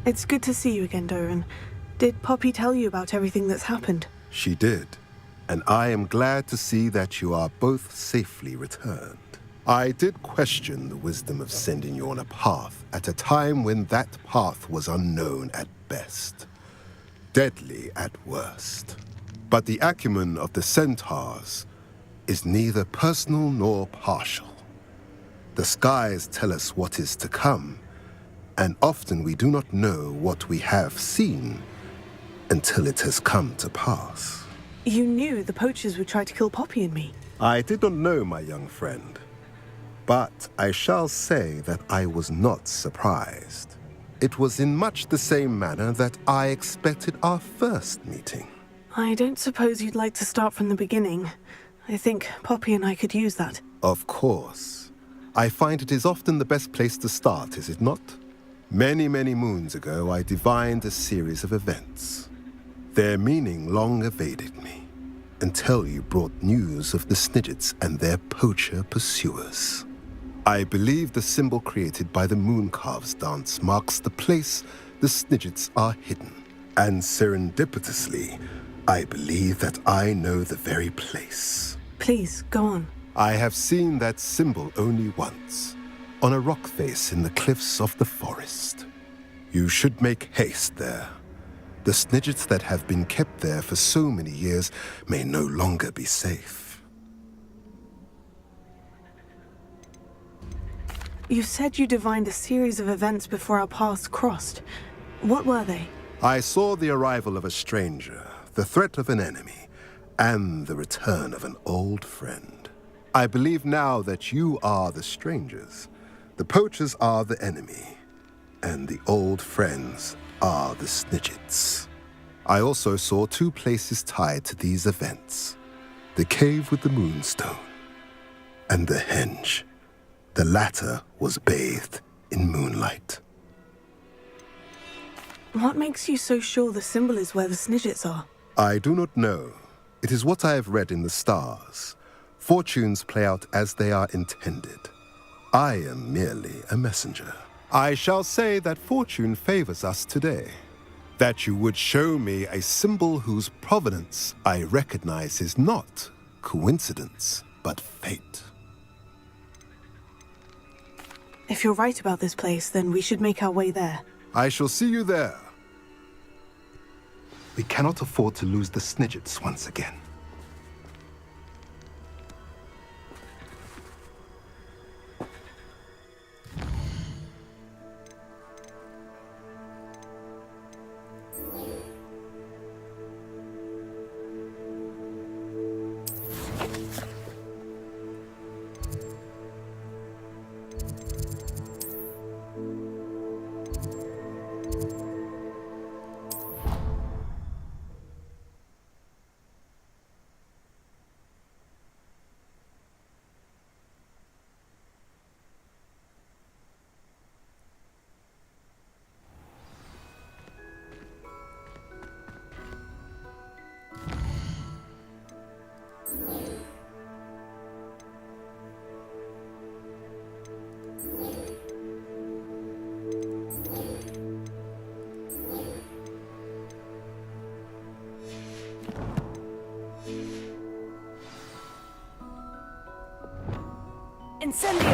It's good to see you again, Doran. Did Poppy tell you about everything that's happened? She did, and I am glad to see that you are both safely returned. I did question the wisdom of sending you on a path at a time when that path was unknown at best, deadly at worst. But the acumen of the centaurs is neither personal nor partial. The skies tell us what is to come, and often we do not know what we have seen until it has come to pass. You knew the poachers would try to kill Poppy and me. I did not know, my young friend, but I shall say that I was not surprised. It was in much the same manner that I expected our first meeting. I don't suppose you'd like to start from the beginning. I think Poppy and I could use that. Of course. I find it is often the best place to start, is it not? Many, many moons ago, I divined a series of events. Their meaning long evaded me, until you brought news of the Snidgets and their poacher pursuers. I believe the symbol created by the Mooncalves dance marks the place the Snidgets are hidden. And serendipitously, I believe that I know the very place. Please, go on. I have seen that symbol only once, on a rock face in the cliffs of the forest. You should make haste there. The Snidgets that have been kept there for so many years may no longer be safe. You said you divined a series of events before our paths crossed. What were they? I saw the arrival of a stranger, the threat of an enemy, and the return of an old friend. I believe now that you are the strangers, the poachers are the enemy, and the old friends are the Snidgets. I also saw two places tied to these events: the cave with the moonstone and the henge. The latter was bathed in moonlight. What makes you so sure the symbol is where the Snidgets are? I do not know. It is what I have read in the stars. Fortunes play out as they are intended. I am merely a messenger. I shall say that fortune favors us today. That you would show me a symbol whose provenance I recognize is not coincidence, but fate. If you're right about this place, then we should make our way there. I shall see you there. We cannot afford to lose the Snidgets once again. Incendio!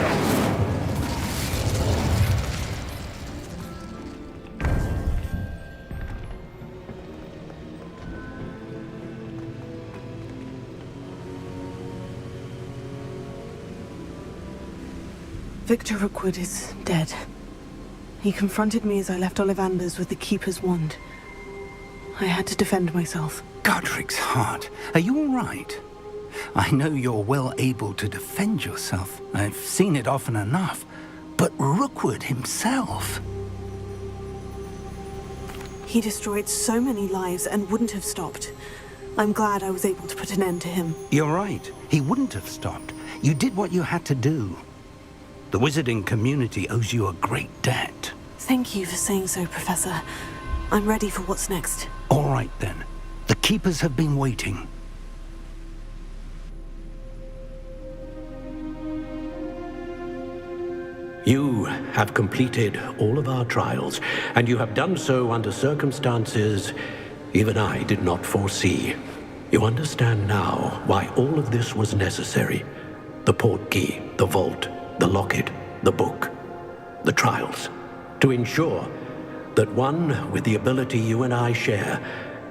Victor Rookwood is dead. He confronted me as I left Ollivander's with the Keeper's wand. I had to defend myself. Godric's heart. Are you all right? I know you're well able to defend yourself. I've seen it often enough. But Rookwood himself... He destroyed so many lives and wouldn't have stopped. I'm glad I was able to put an end to him. You're right. He wouldn't have stopped. You did what you had to do. The wizarding community owes you a great debt. Thank you for saying so, Professor. I'm ready for what's next. All right, then. The Keepers have been waiting. You have completed all of our trials, and you have done so under circumstances even I did not foresee. You understand now why all of this was necessary. The portkey, the vault, the locket, the book, the trials. To ensure that one with the ability you and I share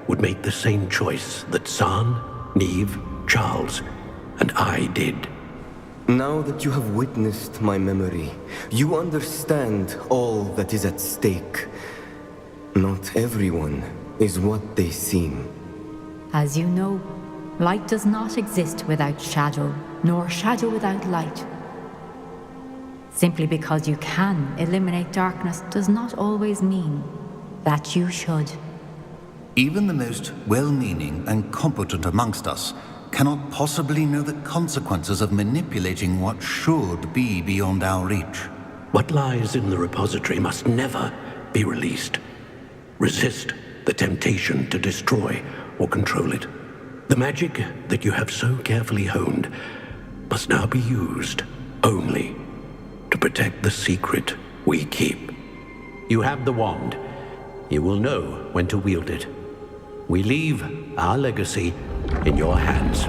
would make the same choice that San, Neve, Charles, and I did. Now that you have witnessed my memory, you understand all that is at stake. Not everyone is what they seem. As you know, light does not exist without shadow, nor shadow without light. Simply because you can eliminate darkness does not always mean that you should. Even the most well-meaning and competent amongst us cannot possibly know the consequences of manipulating what should be beyond our reach. What lies in the repository must never be released. Resist the temptation to destroy or control it. The magic that you have so carefully honed must now be used only to protect the secret we keep. You have the wand. You will know when to wield it. We leave our legacy in your hands.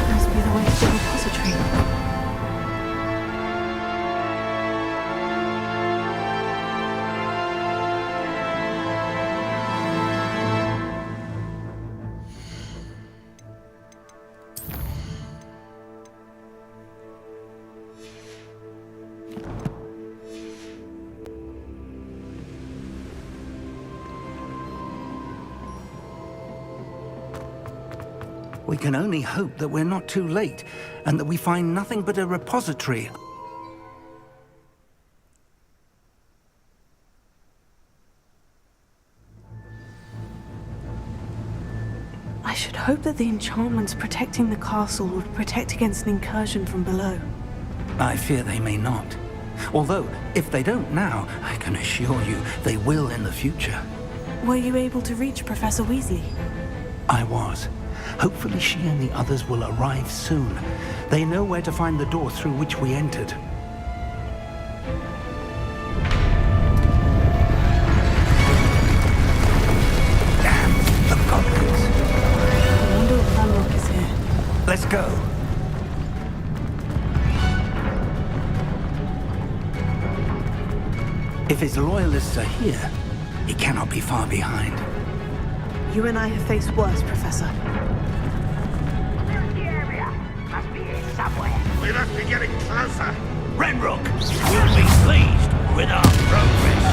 Must be the way to the repository. We can only hope that we're not too late, and that we find nothing but a repository. I should hope that the enchantments protecting the castle would protect against an incursion from below. I fear they may not. Although, if they don't now, I can assure you they will in the future. Were you able to reach Professor Weasley? I was. Hopefully she and the others will arrive soon. They know where to find the door through which we entered. Damn, the goblins. I wonder if Ranrock is here. Let's go. If his loyalists are here, he cannot be far behind. You and I have faced worse, Professor. The area must be here somewhere. We must be getting closer. Renrook will be pleased with our progress.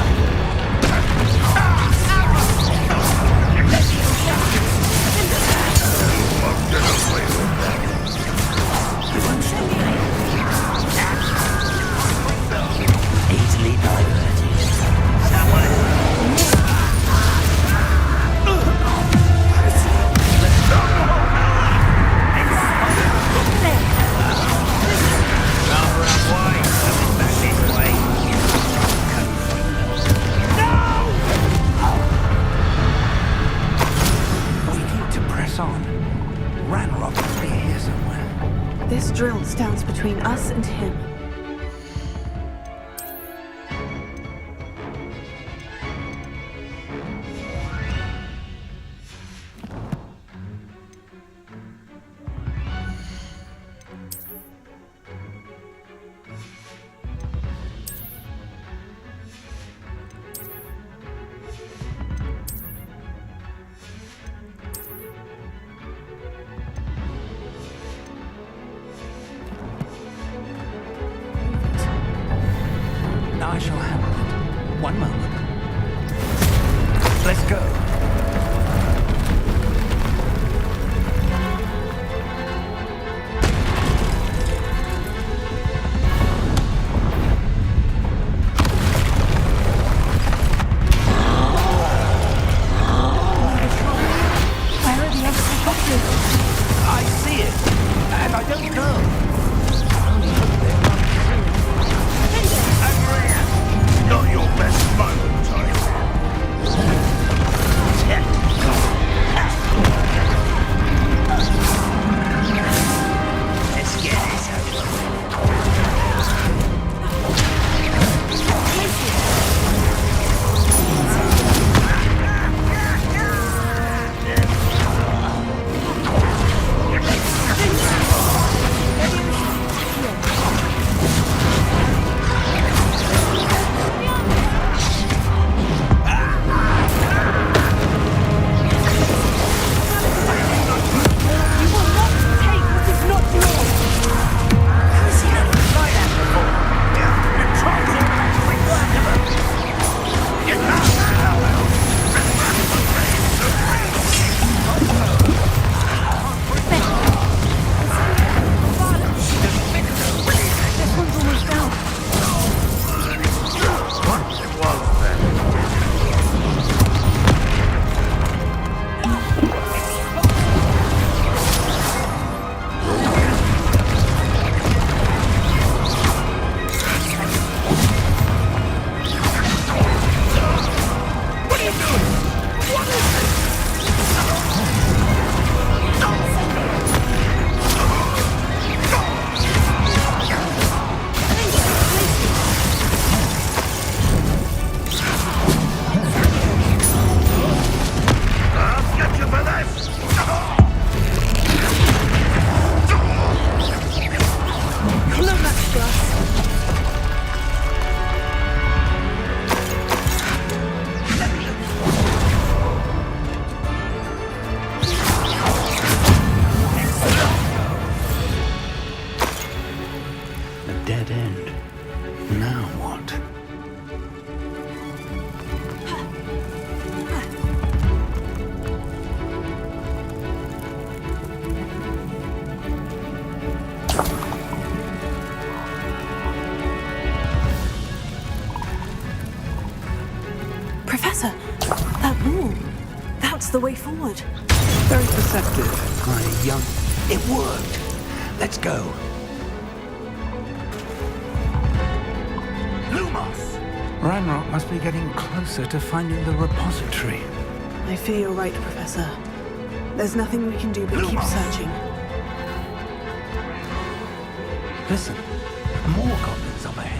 He won't stop me. Easily diverted. On. Ranrock must be here somewhere. This drill stands between us and him. I shall handle it. One moment. Let's go. Where are the other professors? I see it, and I don't know. I only hope they're not Max glass. A dead end. Now what? Professor, that wall. That's the way forward. Very perceptive, my young... It worked. Let's go. Lumos! Ranrock must be getting closer to finding the repository. I fear you're right, Professor. There's nothing we can do but keep searching. Listen, more goblins up ahead.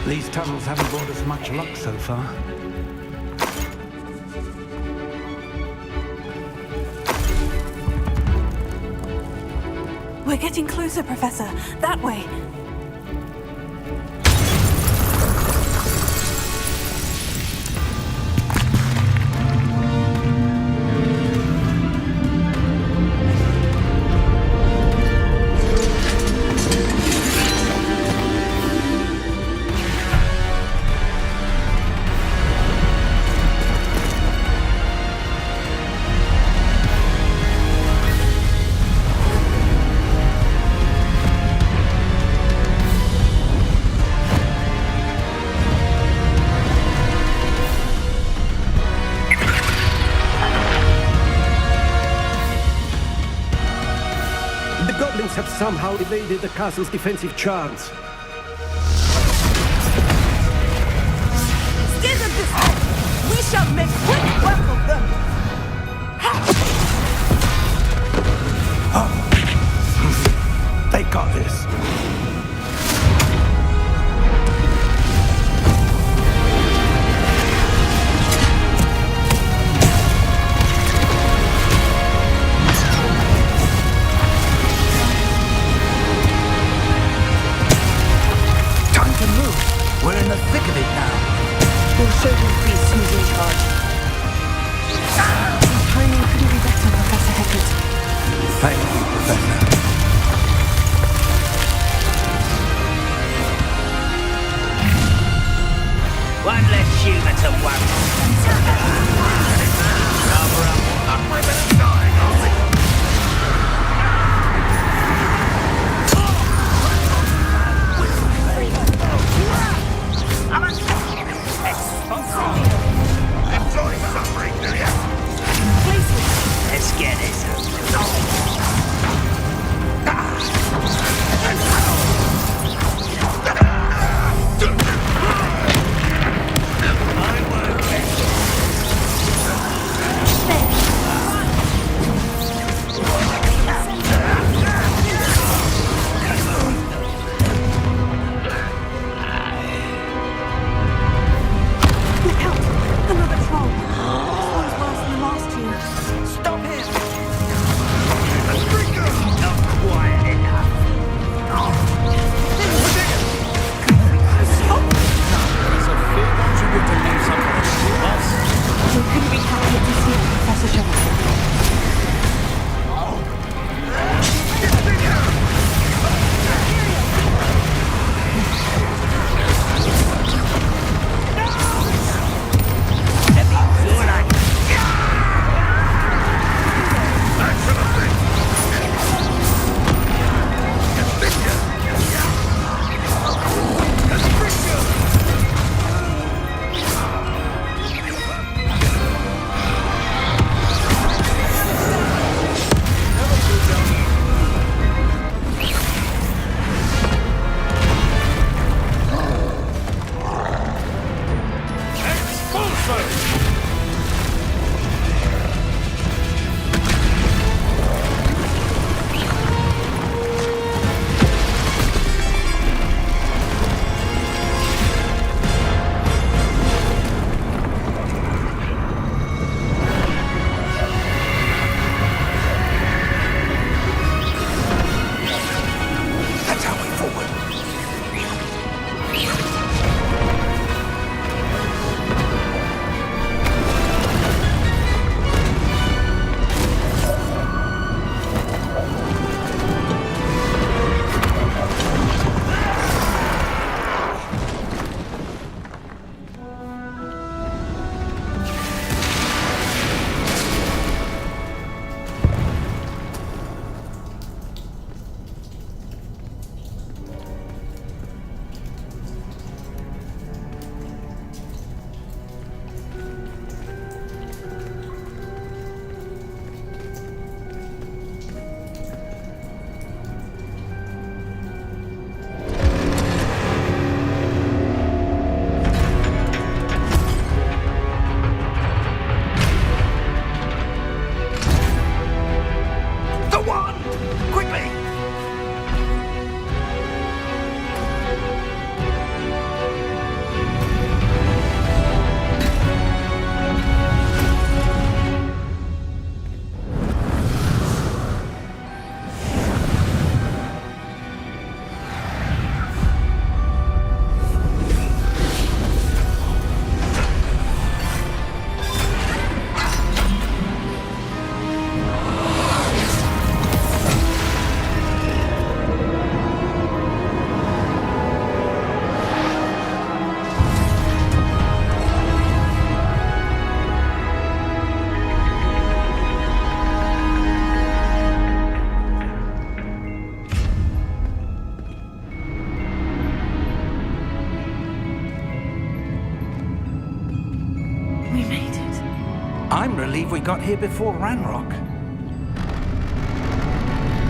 These tunnels haven't brought us much luck so far. We're getting closer, Professor. That way. Have somehow evaded the castle's defensive charms. Scared of this! We shall make quick work of them! They got this. We're in the thick of it now. We'll show these beasts who's in charge. Your timing couldn't be better, Professor Heckert. Thank you, Professor. One less human to worry. I'm ripping and dying, aren't we? Enjoy suffering, do ya? Let's get this. I'm relieved we got here before Ranrock.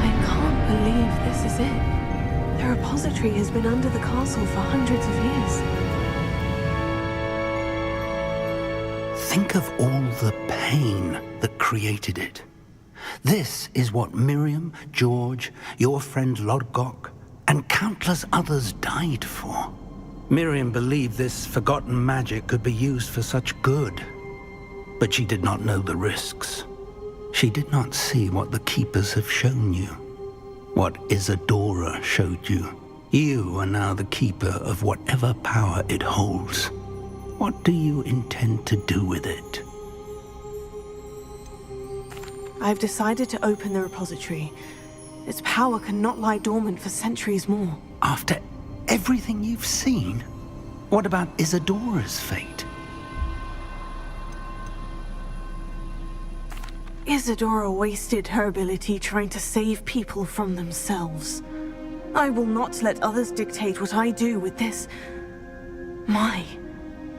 I can't believe this is it. The repository has been under the castle for hundreds of years. Think of all the pain that created it. This is what Miriam, George, your friend Lodgok, and countless others died for. Miriam believed this forgotten magic could be used for such good. But she did not know the risks. She did not see what the Keepers have shown you. What Isadora showed you. You are now the Keeper of whatever power it holds. What do you intend to do with it? I've decided to open the repository. Its power cannot lie dormant for centuries more. After everything you've seen? What about Isadora's fate? Isadora wasted her ability trying to save people from themselves. I will not let others dictate what I do with this. My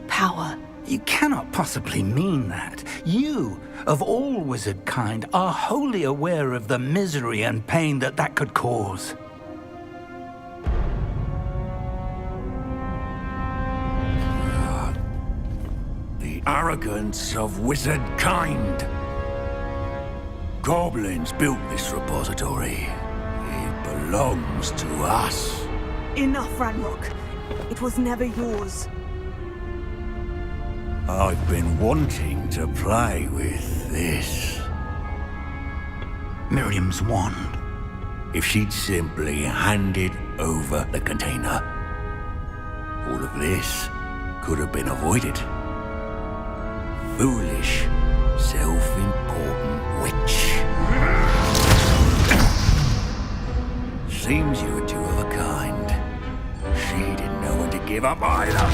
power. You cannot possibly mean that. You, of all wizard kind, are wholly aware of the misery and pain that could cause. The arrogance of wizard kind. Goblins built this repository. It belongs to us. Enough, Ranrock. It was never yours. I've been wanting to play with this. Miriam's wand. If she'd simply handed over the container, all of this could have been avoided. Foolish, self-important witch. Seems you were two of a kind. She didn't know when to give up either.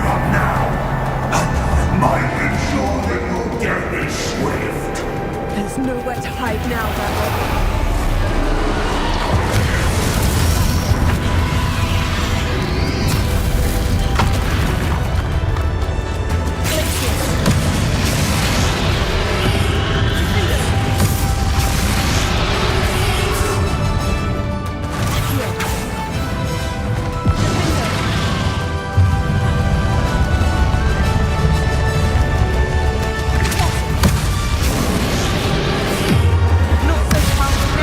Give up now. Might ensure that your death is swift. There's nowhere to hide now, Barrow. Not so powerful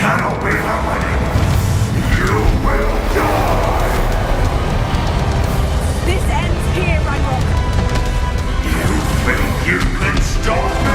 cannot be happening! You will die! This ends here, Ragnarok! You think you can stop me?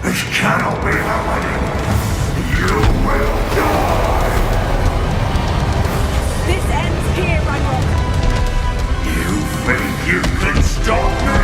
This cannot be happening! You will die! This ends here, Ragnarok! You think you can stop me?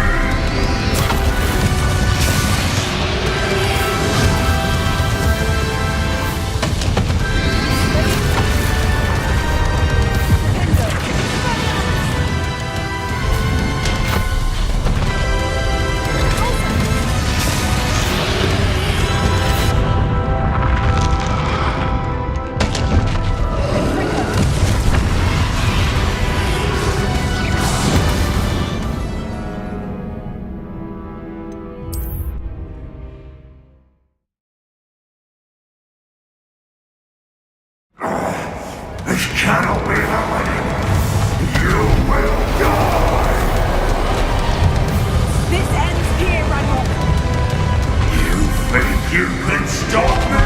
This cannot be happening! You will die! This ends here, Ragnarok! You think you can stop me?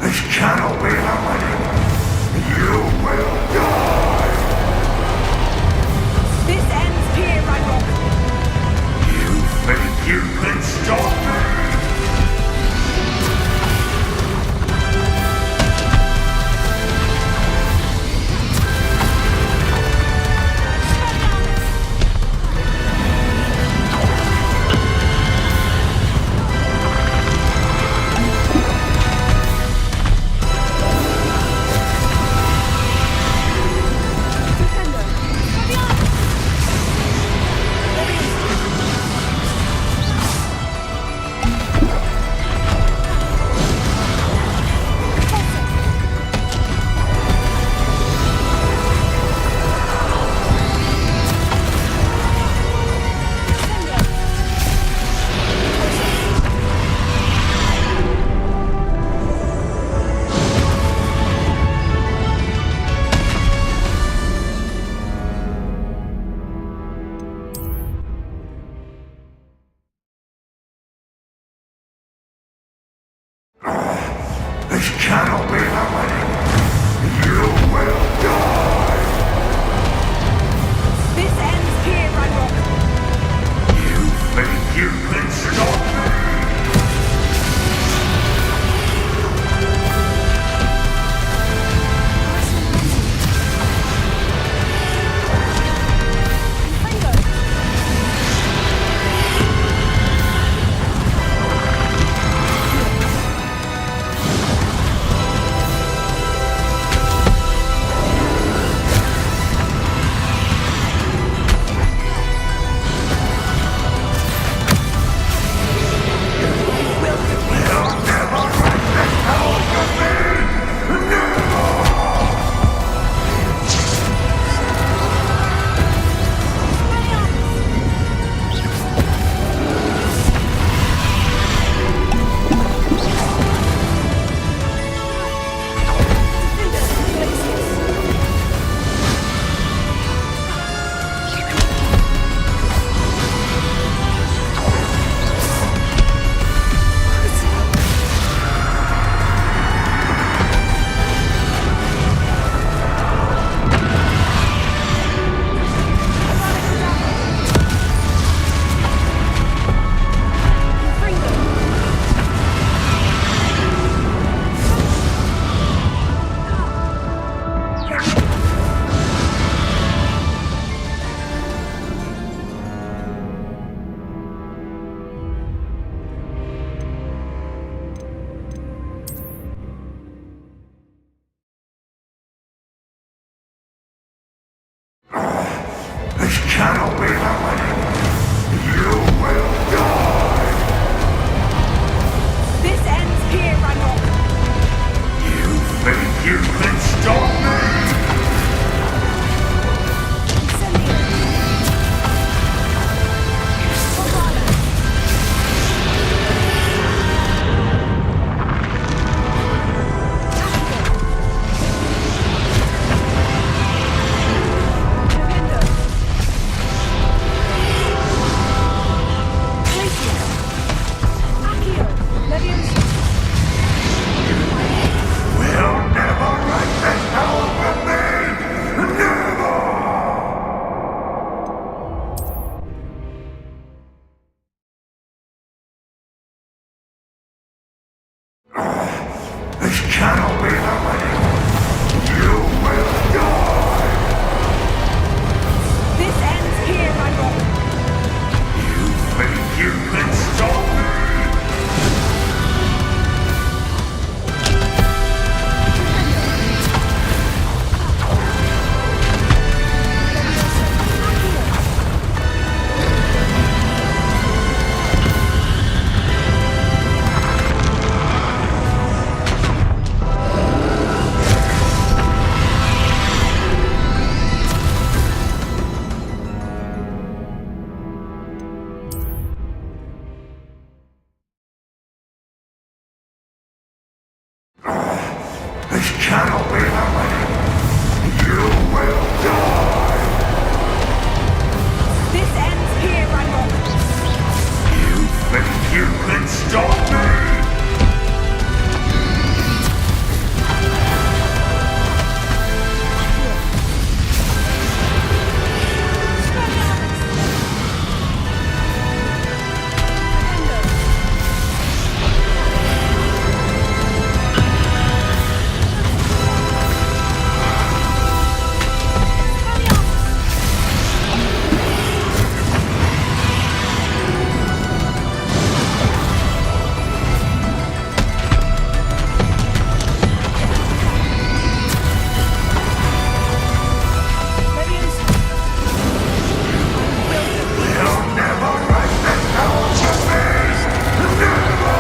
This cannot be happening! You will die! This ends here, Ragnarok! You think you can stop me? This cannot be happening! You will die! This ends here, Ragnarok! You think you can stop me? cannot be happening! You will die! This ends here, Ragnarok! You think you can stop me? We'll never write this power from me! Never! This cannot be happening! You will die! This ends here, Ragnarok! You think you can stop me? This cannot be happening! You will die! This ends here, Ragnarok! You think you can stop me? We'll never write this power from me! Never!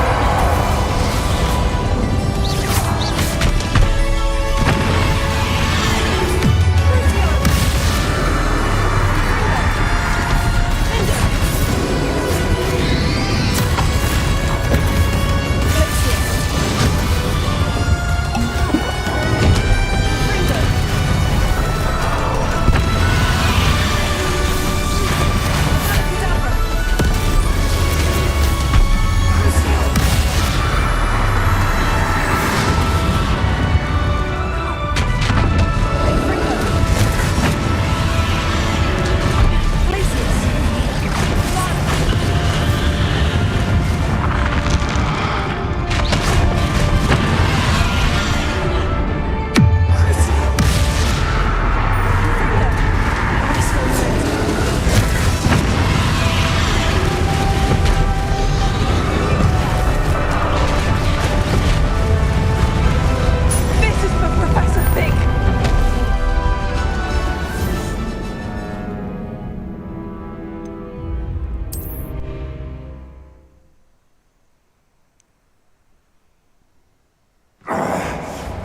This is for Professor Fig!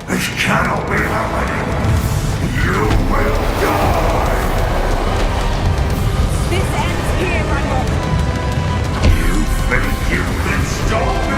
This cannot be happening! You will die! This ends here, Ragnarok! You think you can stop me?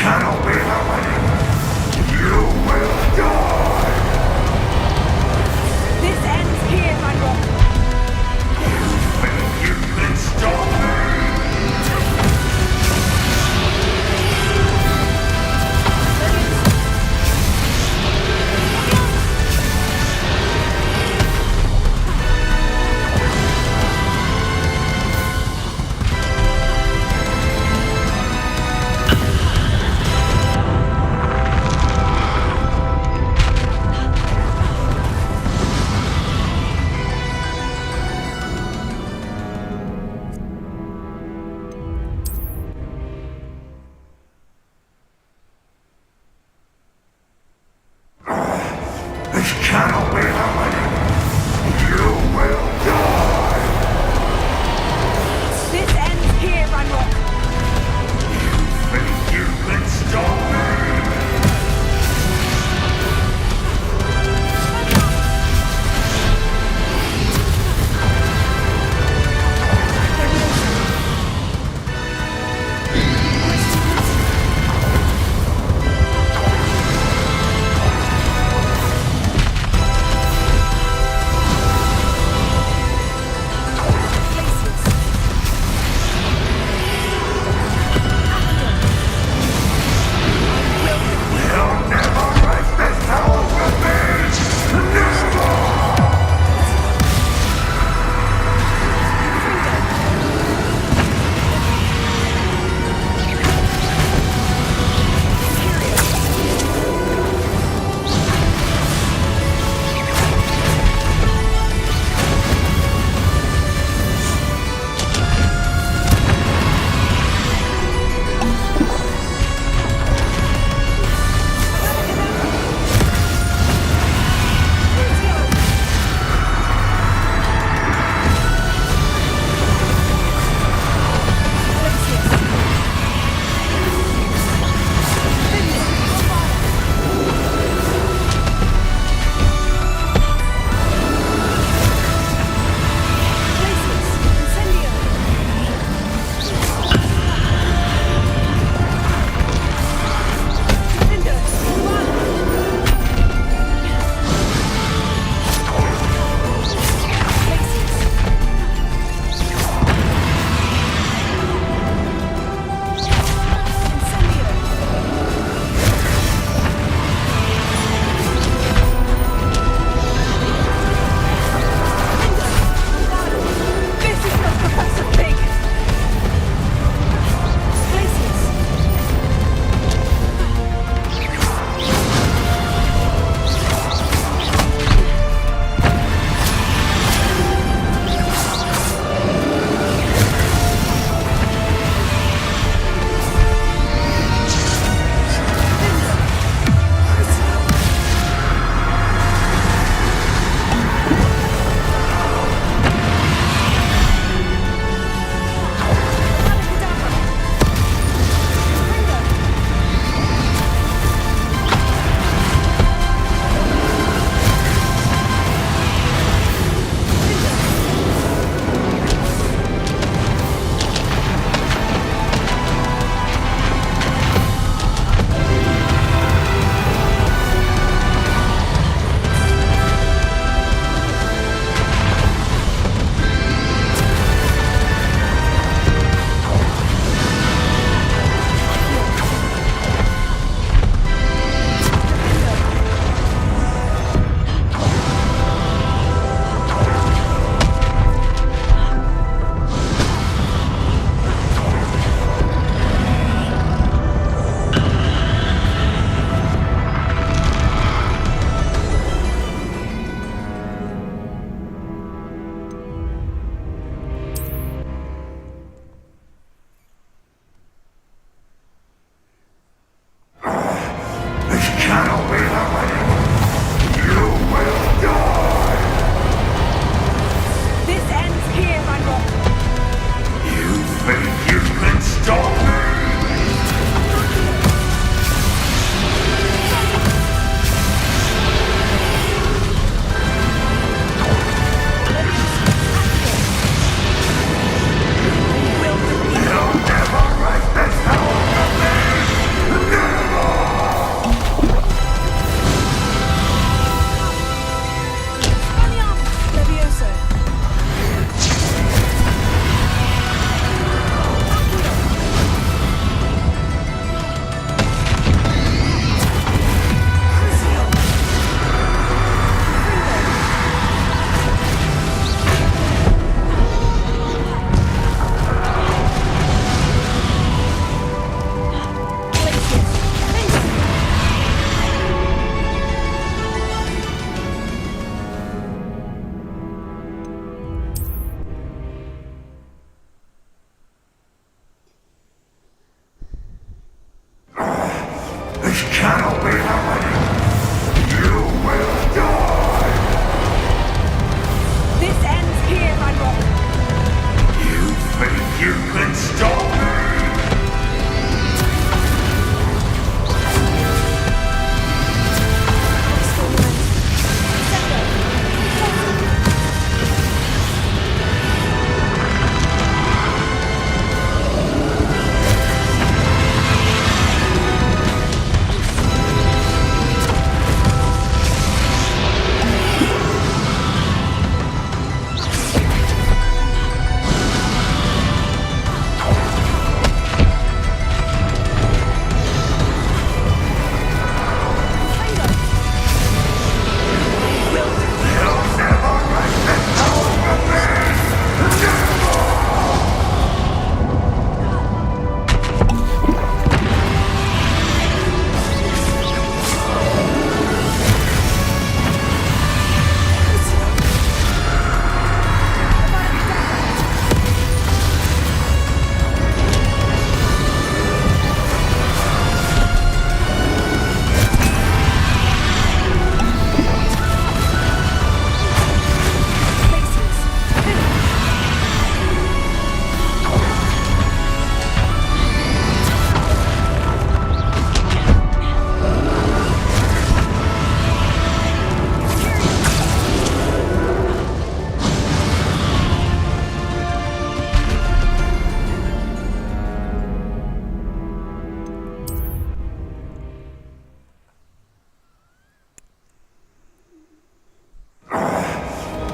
cannot be happening! You will die! This ends here, Ranrock. You think you can stop me? cannot be happening! You will die! This ends here, Ragnarok. You think you can stop me?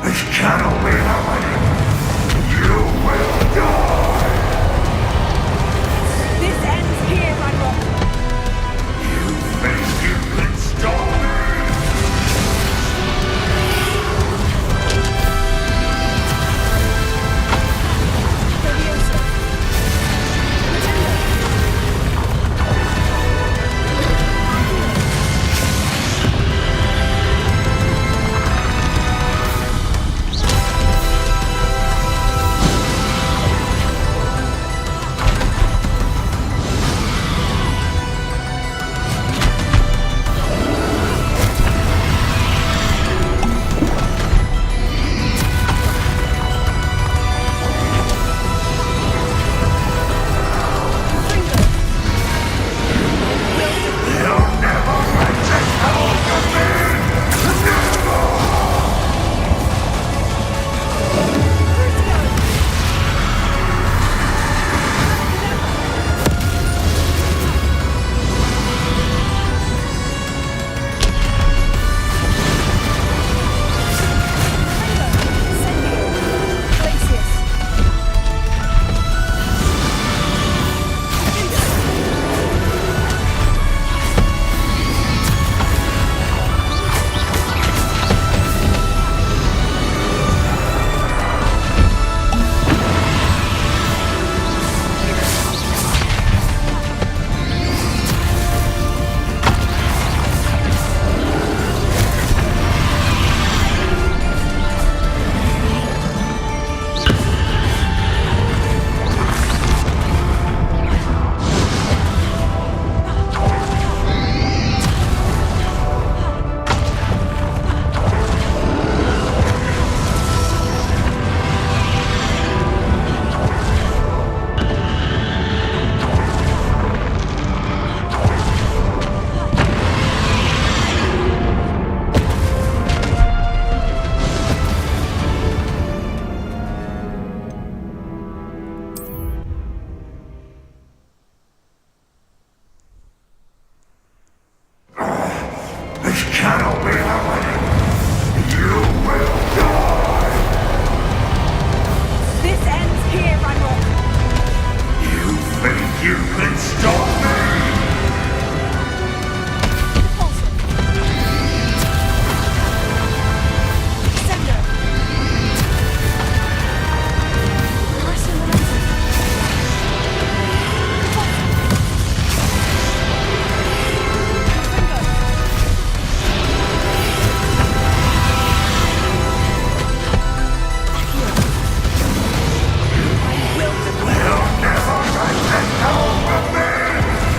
This cannot be happening! You will die! This ends here, Ragnarok. You think you can stop me? This cannot be happening! You will die! This ends here, Ragnarok. You think you can stop me? You'll never let this go from me!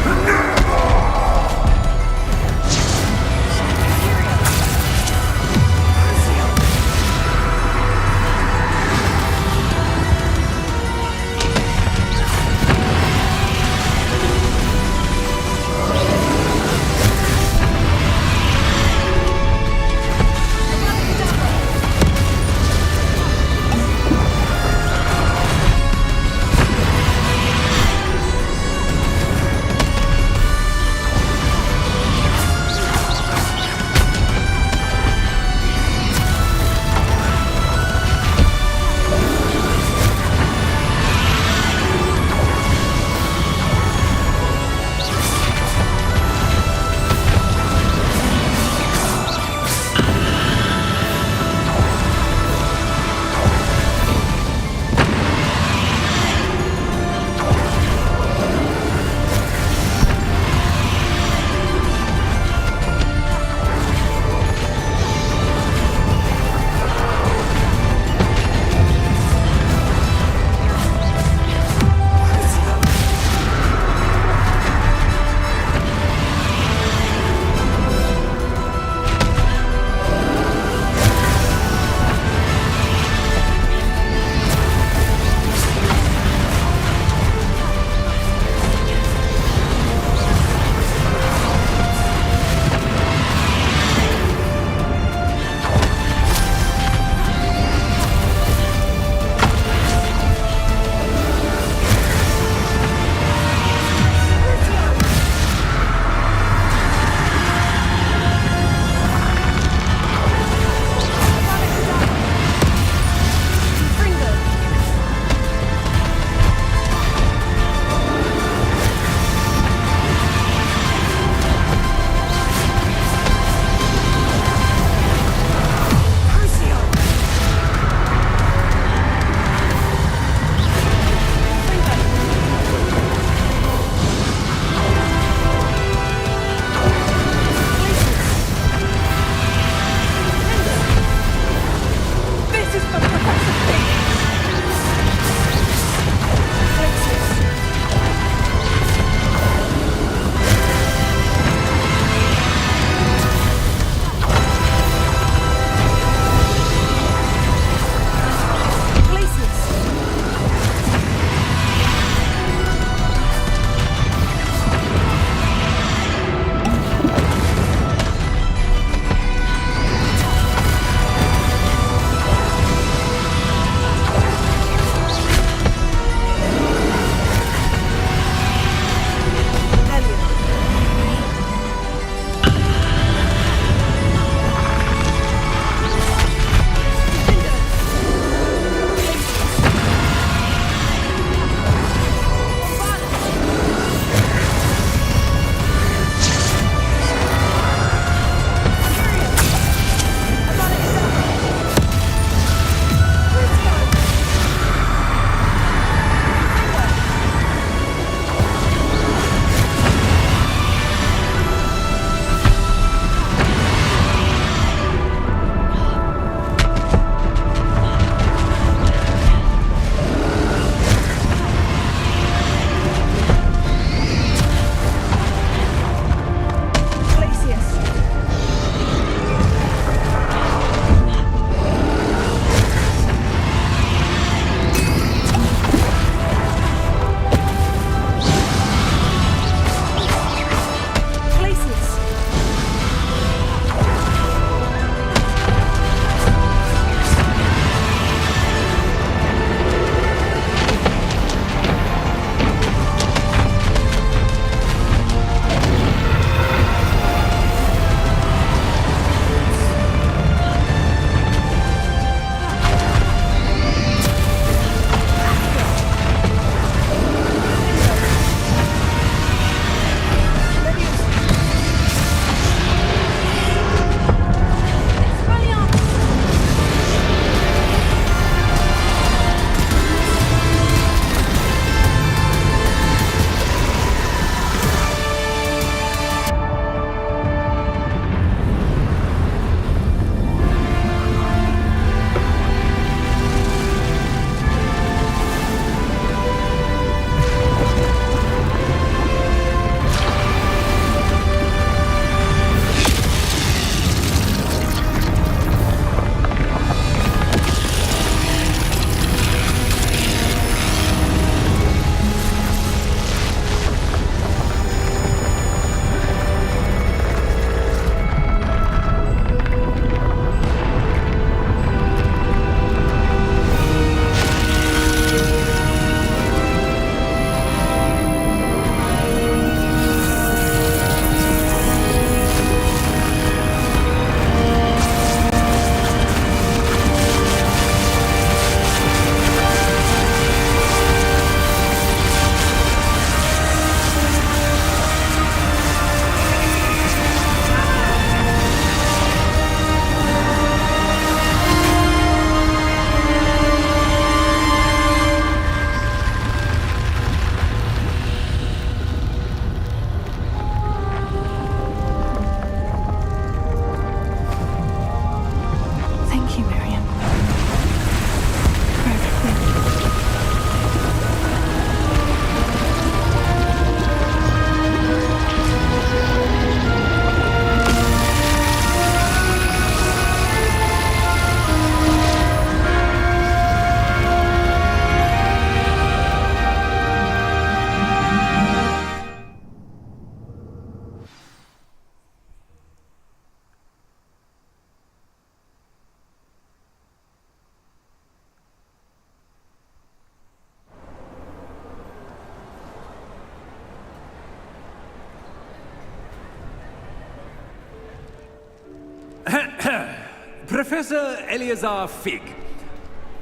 Professor Eleazar Fig.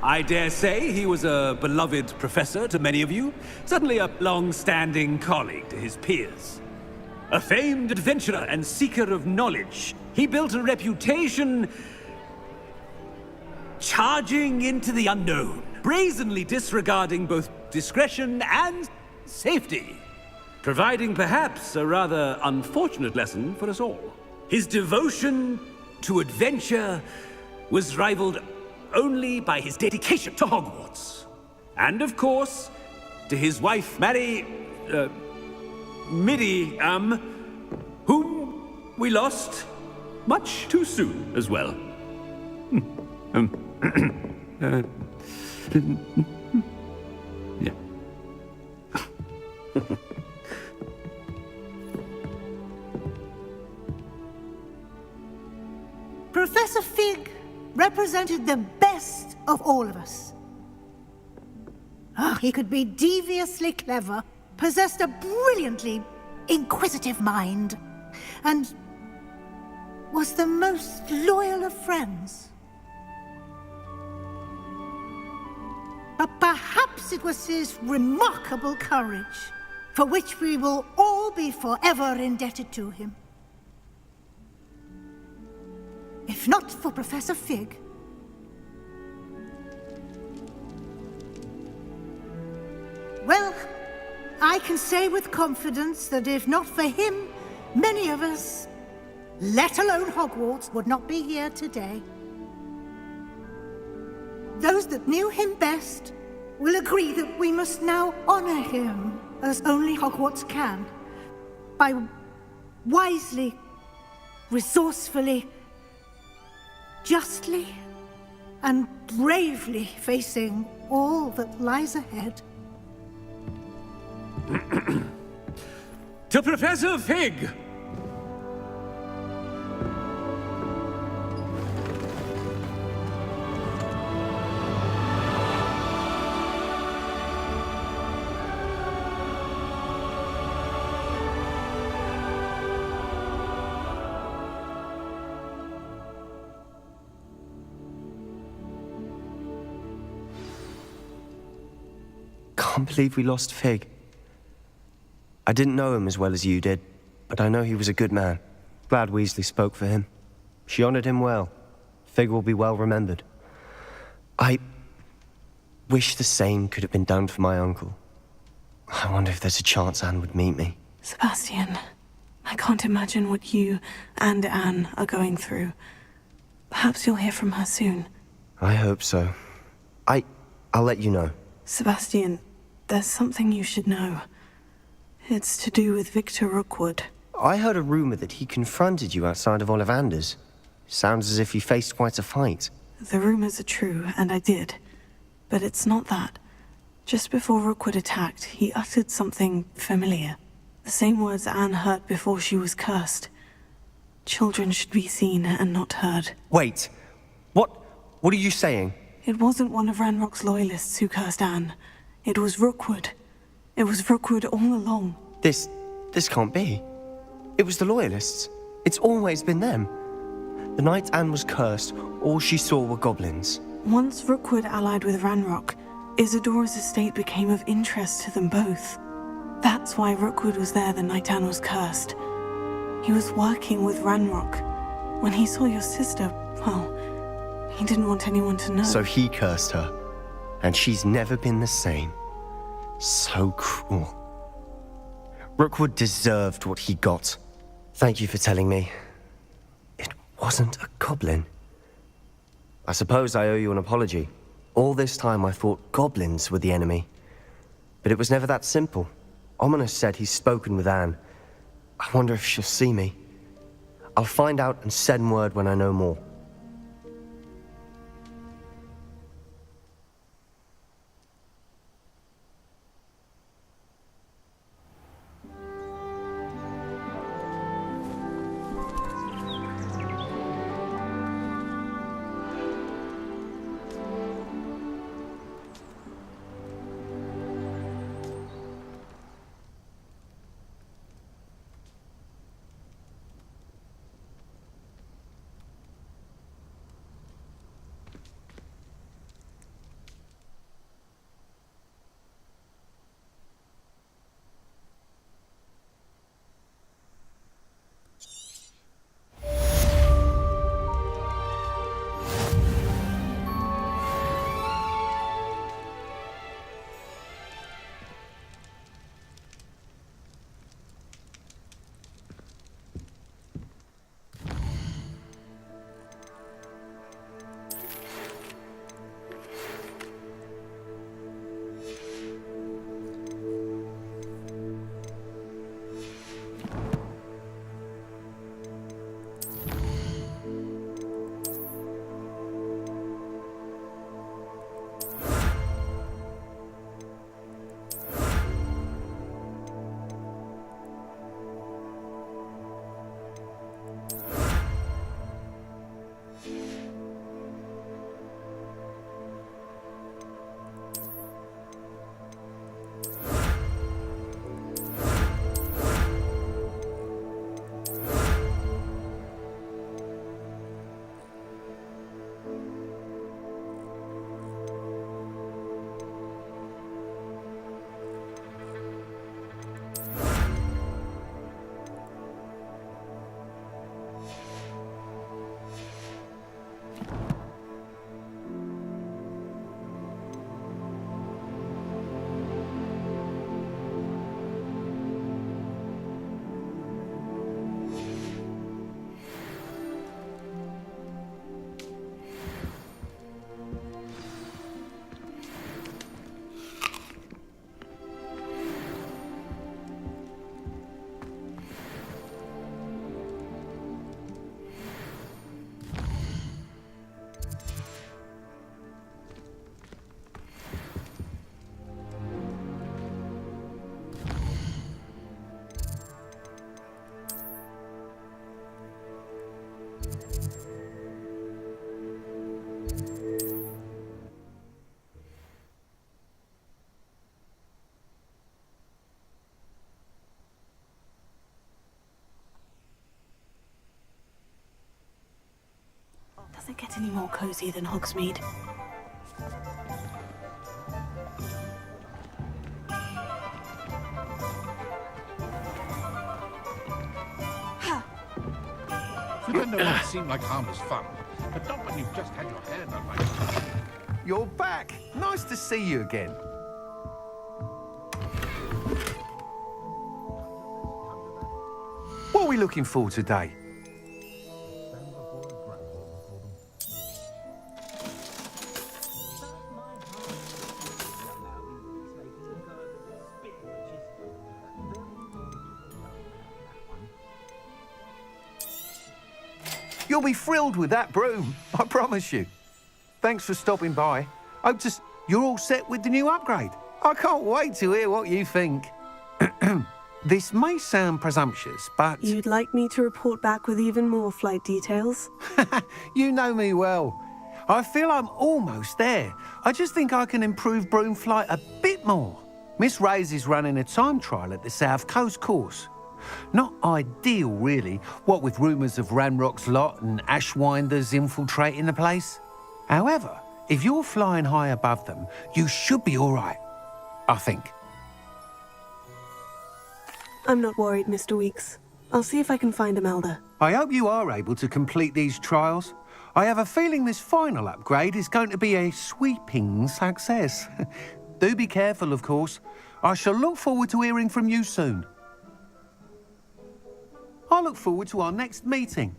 I dare say he was a beloved professor to many of you, certainly a long-standing colleague to his peers. A famed adventurer and seeker of knowledge, he built a reputation charging into the unknown, brazenly disregarding both discretion and safety, providing perhaps a rather unfortunate lesson for us all. His devotion to adventure was rivaled only by his dedication to Hogwarts. And of course, to his wife, Midi, whom we lost much too soon as well. Yeah. Professor Fig represented the best of all of us. He could be deviously clever, possessed a brilliantly inquisitive mind, and was the most loyal of friends. But perhaps it was his remarkable courage, for which we will all be forever indebted to him. If not for Professor Fig, well, I can say with confidence that if not for him, many of us, let alone Hogwarts, would not be here today. Those that knew him best will agree that we must now honor him as only Hogwarts can, by wisely, resourcefully, justly, and bravely facing all that lies ahead. To Professor Fig! Can't believe we lost Fig. I didn't know him as well as you did, but I know he was a good man. Glad Weasley spoke for him. She honored him well. Fig will be well remembered. I wish the same could have been done for my uncle. I wonder if there's a chance Anne would meet me. Sebastian, I can't imagine what you and Anne are going through. Perhaps you'll hear from her soon. I hope so. I'll let you know. Sebastian, there's something you should know. It's to do with Victor Rookwood. I heard a rumor that he confronted you outside of Ollivander's. Sounds as if you faced quite a fight. The rumors are true, and I did. But it's not that. Just before Rookwood attacked, he uttered something familiar. The same words Anne heard before she was cursed. Children should be seen and not heard. Wait. What are you saying? It wasn't one of Ranrock's loyalists who cursed Anne. It was Rookwood. It was Rookwood all along. This can't be. It was the loyalists. It's always been them. The night Anne was cursed, all she saw were goblins. Once Rookwood allied with Ranrock, Isadora's estate became of interest to them both. That's why Rookwood was there the night Anne was cursed. He was working with Ranrock. When he saw your sister, well, he didn't want anyone to know. So he cursed her, and she's never been the same. So cruel. Rookwood deserved what he got. Thank you for telling me. It wasn't a goblin. I suppose I owe you an apology. All this time I thought goblins were the enemy. But it was never that simple. Ominous said he's spoken with Anne. I wonder if she'll see me. I'll find out and send word when I know more. get any more cozy than Hogsmeade. Surrender might seem like harmless fun, but not when you've just had your hair done like that. You're back. Nice to see you again. What are we looking for today? You'll be thrilled with that broom, I promise you. Thanks for stopping by. You're all set with the new upgrade. I can't wait to hear what you think. This may sound presumptuous, but... You'd like me to report back with even more flight details? You know me well. I feel I'm almost there. I just think I can improve broom flight a bit more. Miss Reyes is running a time trial at the South Coast course. Not ideal, really, what with rumours of Ranrock's lot and Ashwinders infiltrating the place. However, if you're flying high above them, you should be all right, I think. I'm not worried, Mr. Weeks. I'll see if I can find Imelda. I hope you are able to complete these trials. I have a feeling this final upgrade is going to be a sweeping success. Do be careful, of course. I shall look forward to hearing from you soon. I look forward to our next meeting.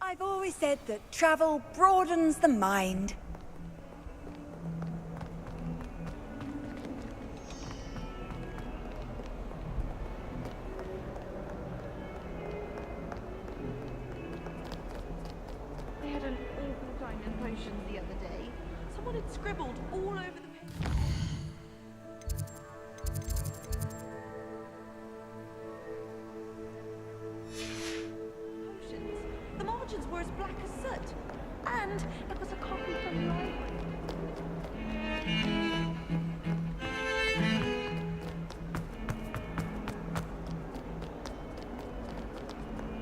I've always said that travel broadens the mind. I had an awful time in potions the other day. Someone had scribbled all over the page. The margins were as black as soot. And it was a copy from the library.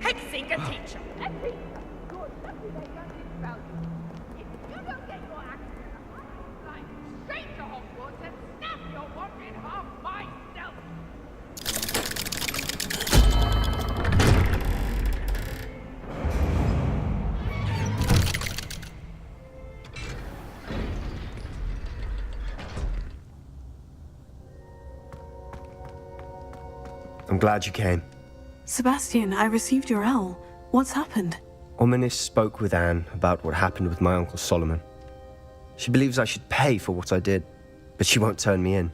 Hexing a teacher. Every good, lucky they don't expel you. If you don't get your act together, I'm flying straight to Hogwarts and snap your wand in half myself. I'm glad you came. Sebastian, I received your owl. What's happened? Ominis spoke with Anne about what happened with my Uncle Solomon. She believes I should pay for what I did, but she won't turn me in.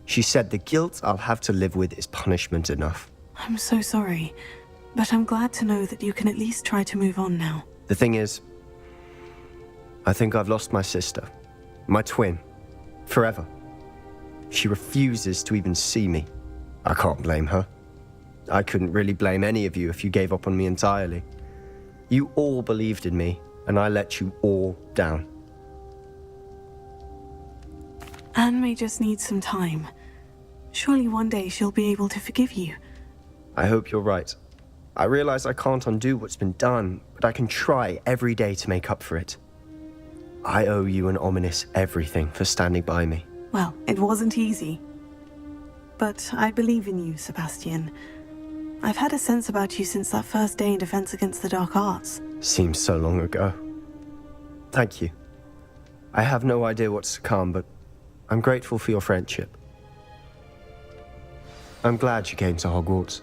She said the guilt I'll have to live with is punishment enough. I'm so sorry, but I'm glad to know that you can at least try to move on now. The thing is, I think I've lost my sister, my twin, forever. She refuses to even see me. I can't blame her. I couldn't really blame any of you if you gave up on me entirely. You all believed in me, and I let you all down. Anne may just need some time. Surely one day she'll be able to forgive you. I hope you're right. I realize I can't undo what's been done, but I can try every day to make up for it. I owe you an ominous everything for standing by me. Well, it wasn't easy. But I believe in you, Sebastian. I've had a sense about you since that first day in Defense Against the Dark Arts. Seems so long ago. Thank you. I have no idea what's to come, but I'm grateful for your friendship. I'm glad you came to Hogwarts.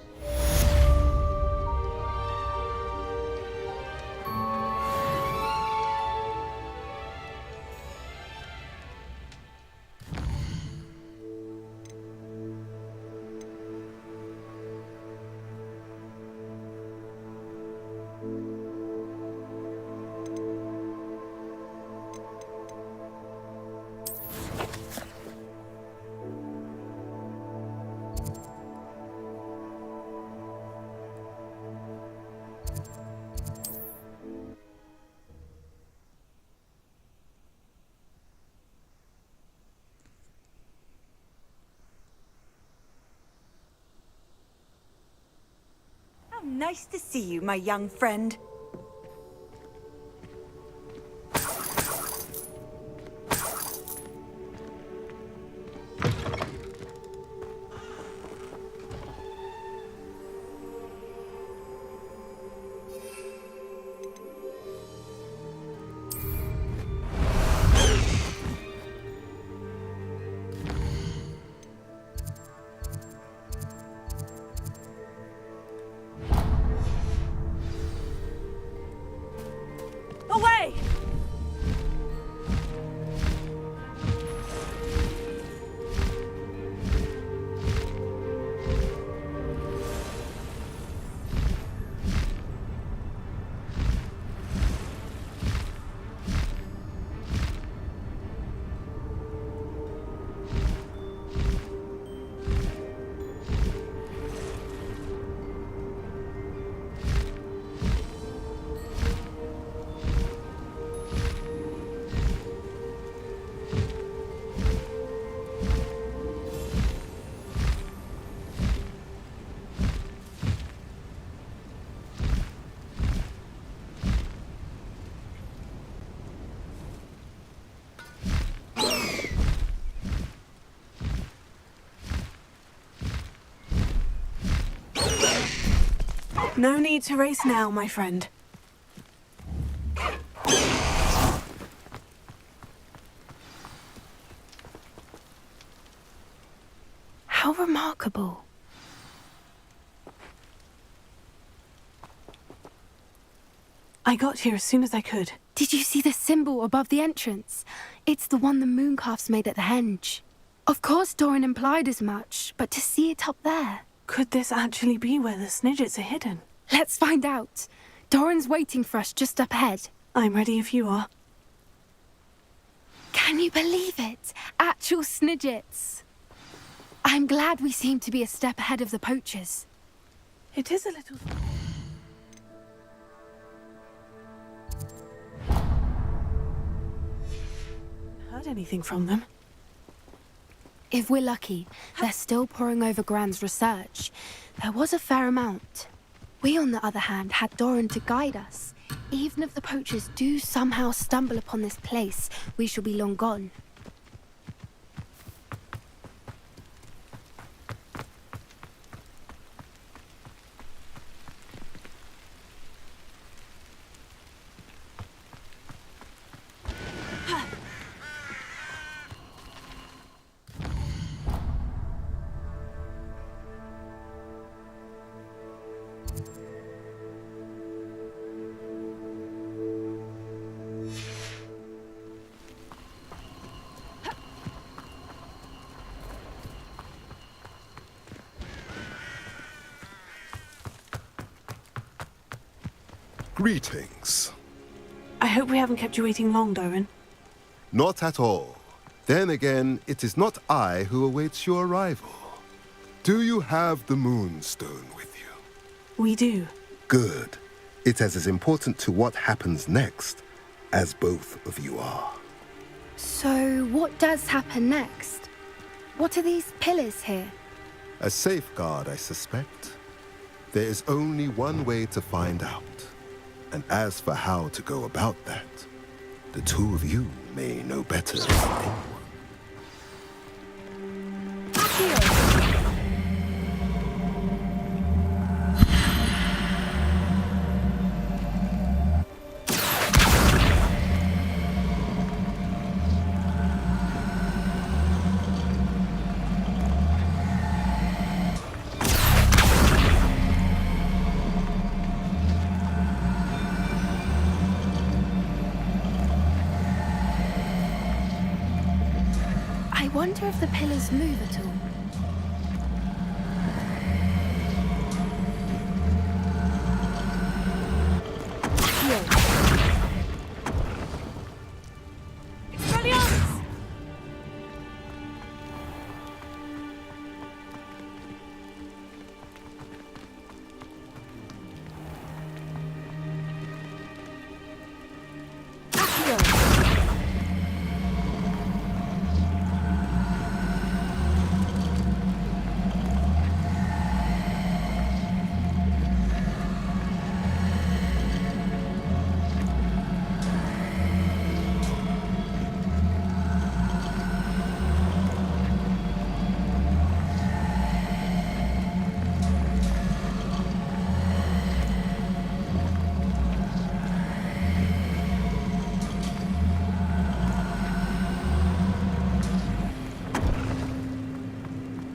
How nice to see you, my young friend. Away! No need to race now, my friend. How remarkable. I got here as soon as I could. Did you see the symbol above the entrance? It's the one the mooncalfs made at the henge. Of course Doran implied as much, but to see it up there... Could this actually be where the Snidgets are hidden? Let's find out. Doran's waiting for us just up ahead. I'm ready if you are. Can you believe it? Actual Snidgets. I'm glad we seem to be a step ahead of the poachers. It is a little... Heard anything from them? If we're lucky, they're still poring over Gran's research. There was a fair amount. We, on the other hand, had Doran to guide us. Even if the poachers do somehow stumble upon this place, we shall be long gone. Greetings. I hope we haven't kept you waiting long, Doran. Not at all. Then again, it is not I who awaits your arrival. Do you have the Moonstone with you? We do. Good. It is as important to what happens next as both of you are. So, what does happen next? What are these pillars here? A safeguard, I suspect. There is only one way to find out. And as for how to go about that, The two of you may know better than anyone. I wonder if the pillars move at all.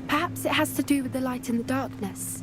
Perhaps it has to do with the light in the darkness.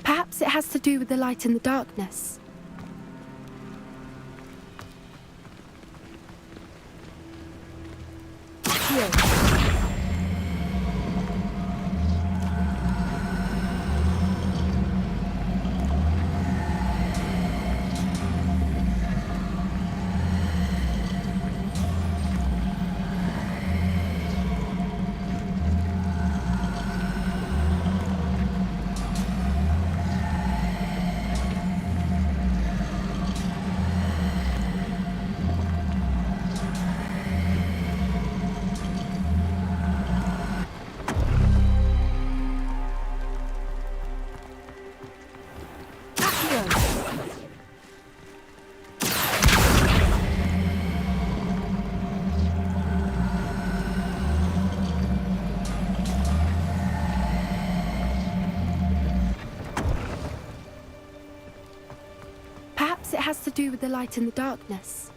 Perhaps it has to do with the light in the darkness. Perhaps it has to do with the light in the darkness.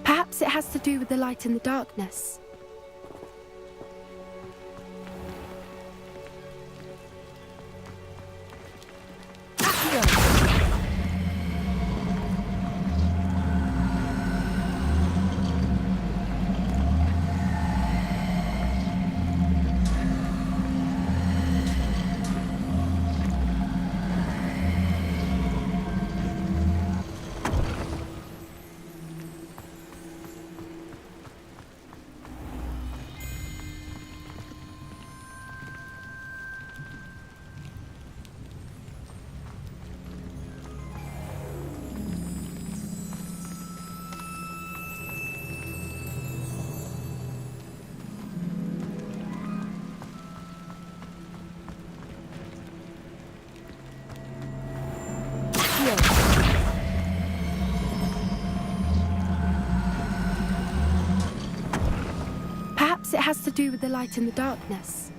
Perhaps it has to do with the light in the darkness. has to do with the light and the darkness.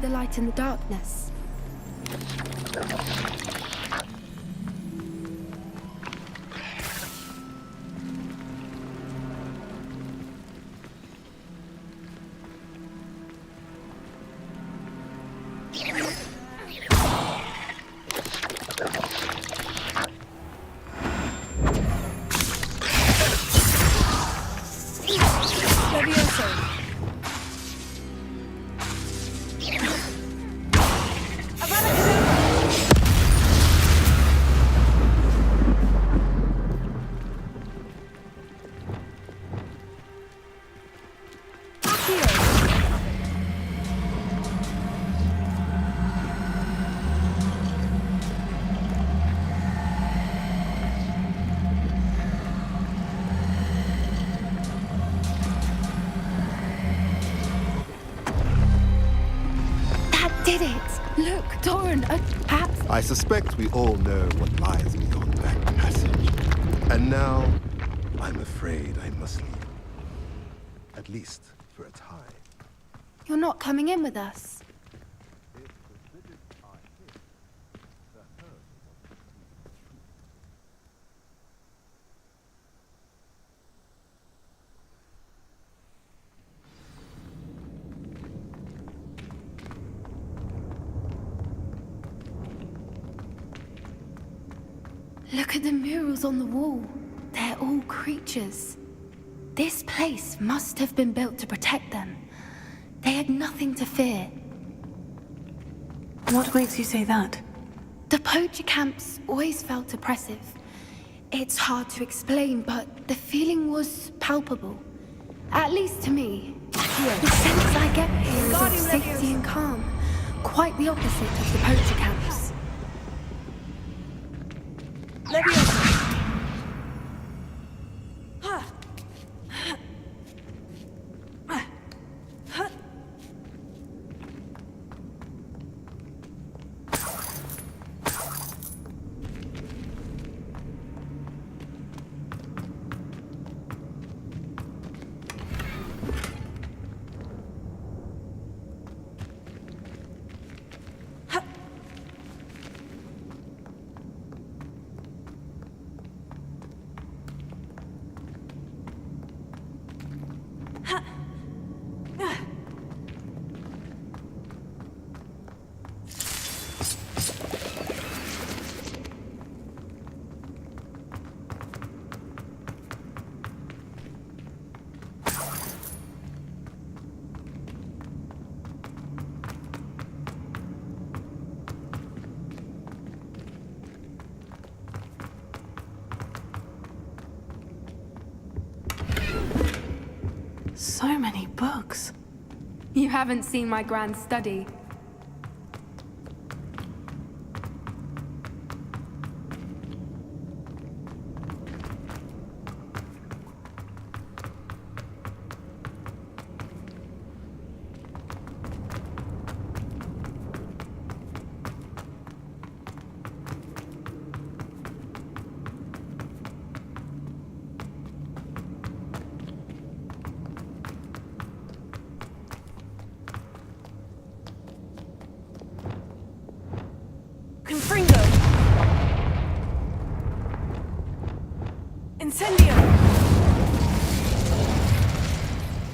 with the light and the darkness. Did it! Look, Doran, perhaps... I suspect we all know what lies beyond that passage. And now, I'm afraid I must leave. At least for a time. You're not coming in with us. Look at the murals on the wall. They're all creatures. This place must have been built to protect them. They had nothing to fear. What makes you say that? The poacher camps always felt oppressive. It's hard to explain, but the feeling was palpable. At least to me. The sense I get here is of safety and calm. Quite the opposite of the poacher camps. So many books. You haven't seen my grand study.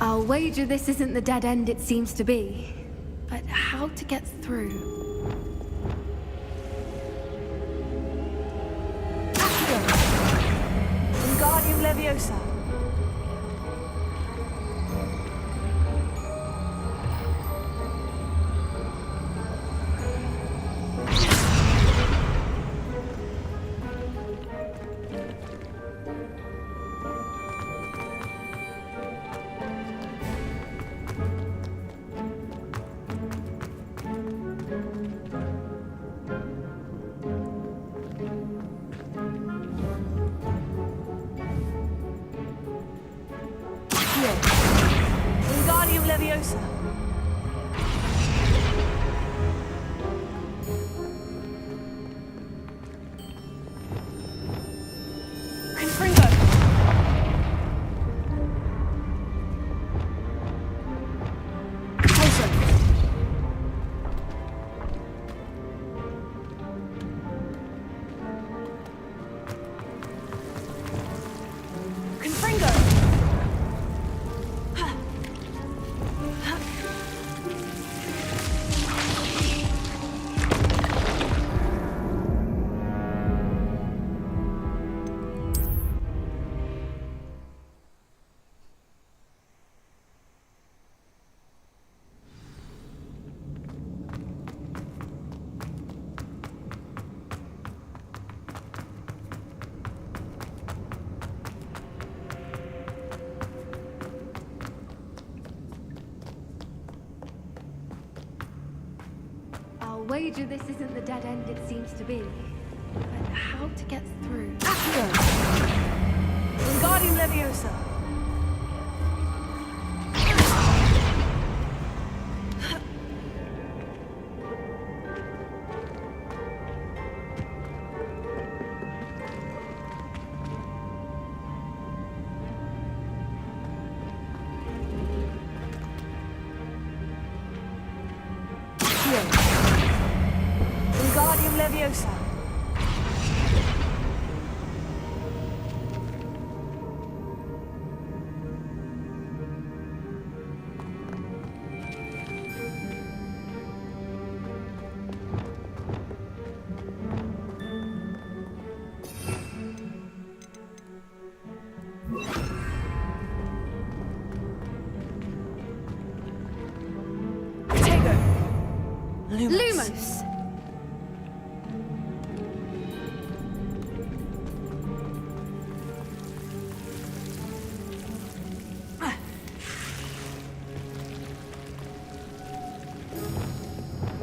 I'll wager this isn't the dead end it seems to be. But how to get through? Wingardium Leviosa. Wingardium Leviosa. Confringo. wager this isn't the dead end it seems to be. But how to get through? Accio! Wingardium Leviosa! Wingardium Leviosa. Lumos!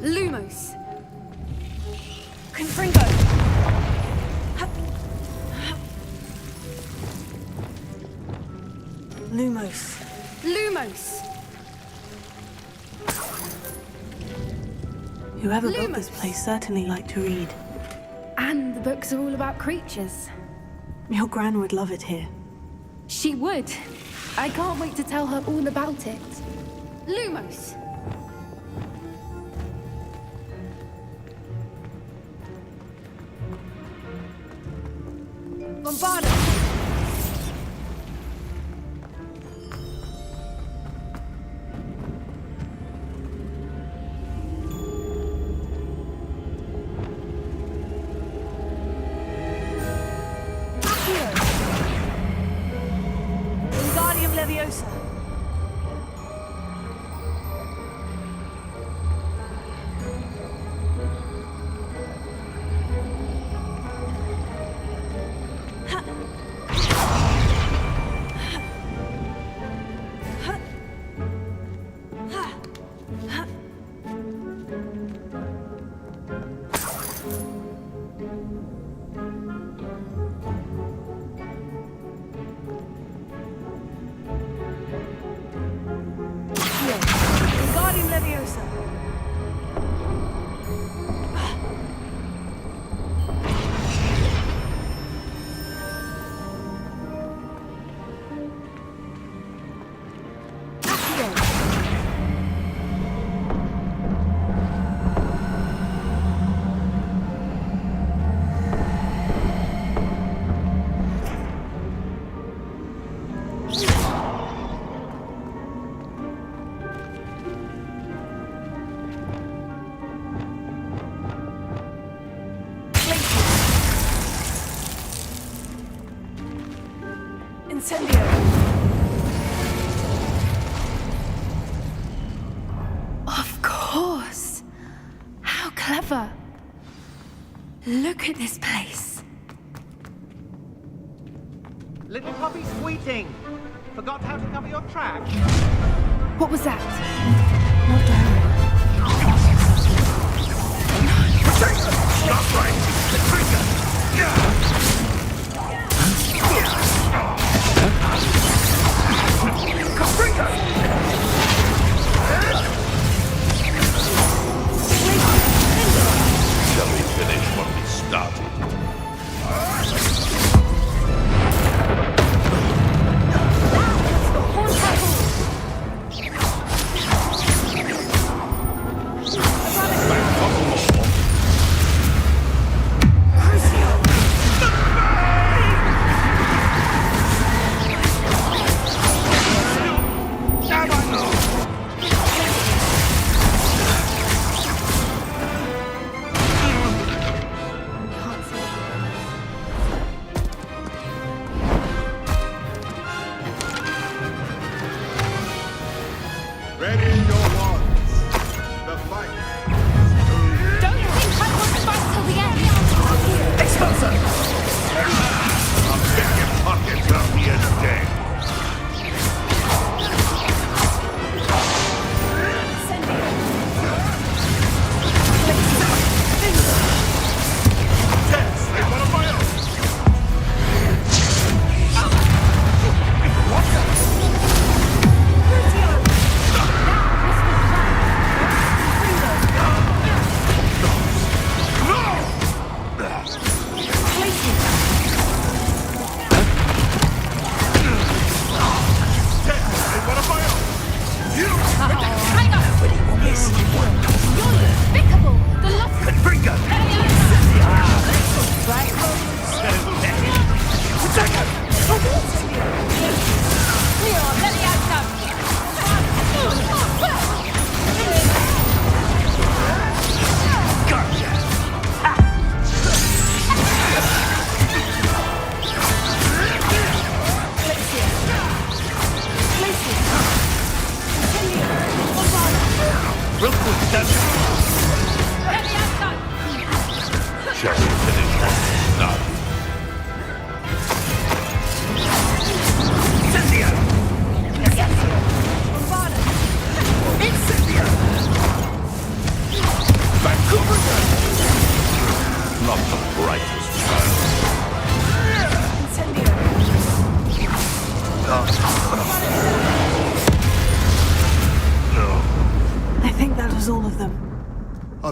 Lumos! Confringo! Lumos. Lumos! Whoever built this place certainly liked to read. And the books are all about creatures. Your Gran would love it here. She would. I can't wait to tell her all about it. Lumos! Bombarda! Wingardium Leviosa. Wingardium Leviosa. Incendio. Of course! How clever! Look at this place. Little puppy squeating. Forgot how to cover your tracks? What was that? Not Diana. Not right! The trigger! Shall we finish what we started?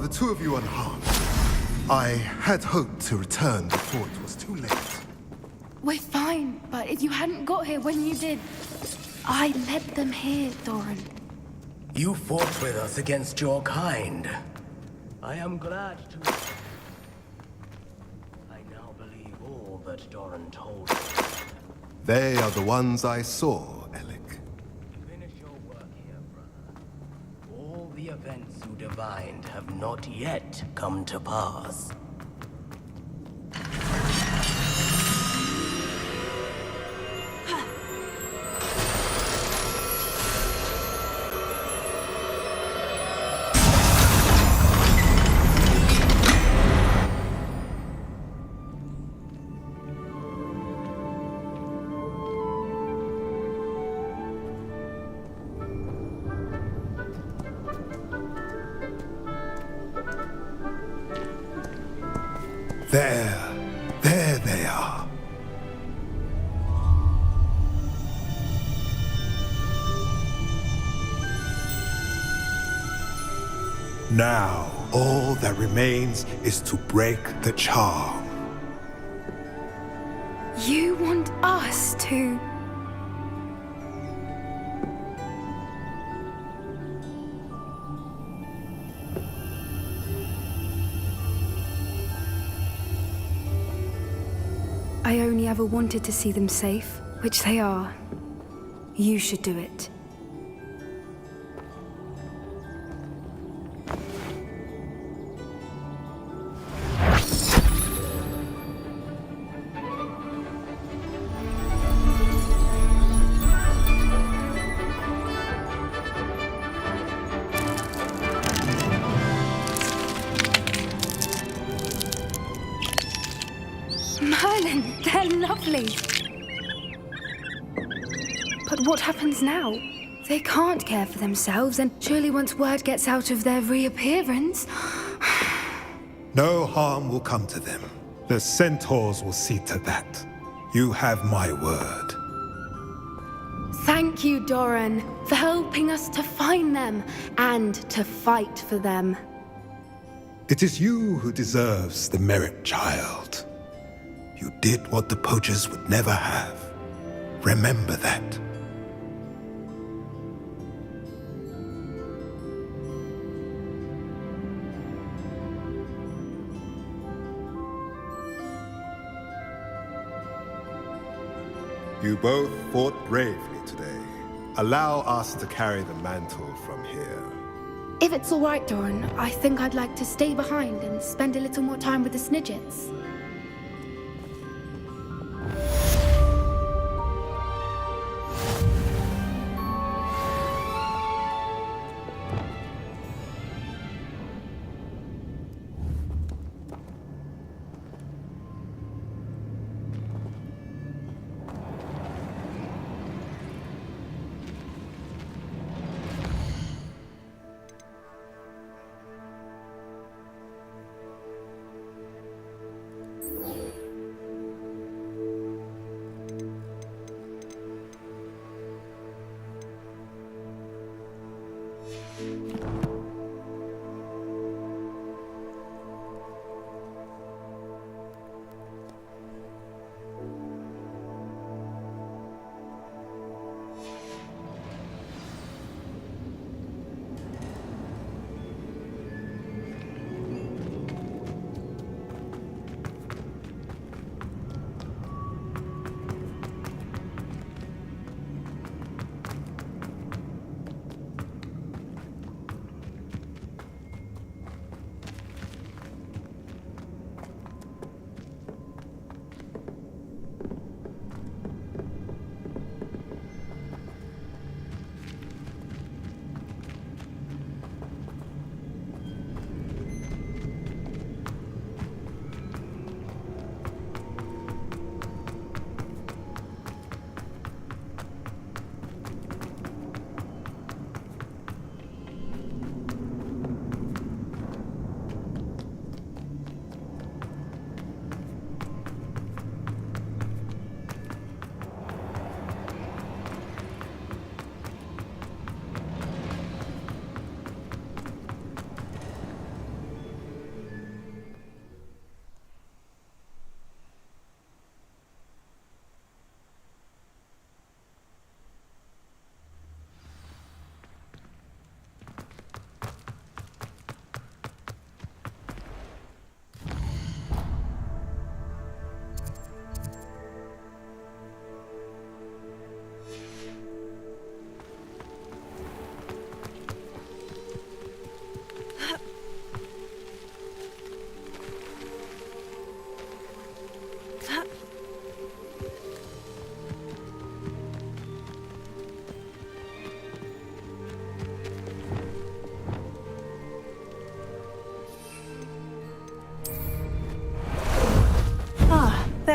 the two of you unharmed. I had hoped to return before it was too late. We're fine, but if you hadn't got here when you did, I led them here, Doran. You fought with us against your kind. I am glad to... I now believe all that Doran told me. They are the ones I saw, Alec. Finish your work here, brother. All the events you divined have not yet come to pass. There they are. Now, all that remains is to break the charm. You want us to... I only ever wanted to see them safe, which they are. You should do it. Merlin, they're lovely. But what happens now? They can't care for themselves, and surely once word gets out of their reappearance... No harm will come to them. The centaurs will see to that. You have my word. Thank you, Doran, for helping us to find them and to fight for them. It is you who deserves the merit, child. You did what the poachers would never have. Remember that. You both fought bravely today. Allow us to carry the mantle from here. If it's all right, Doran, I think I'd like to stay behind and spend a little more time with the Snidgets.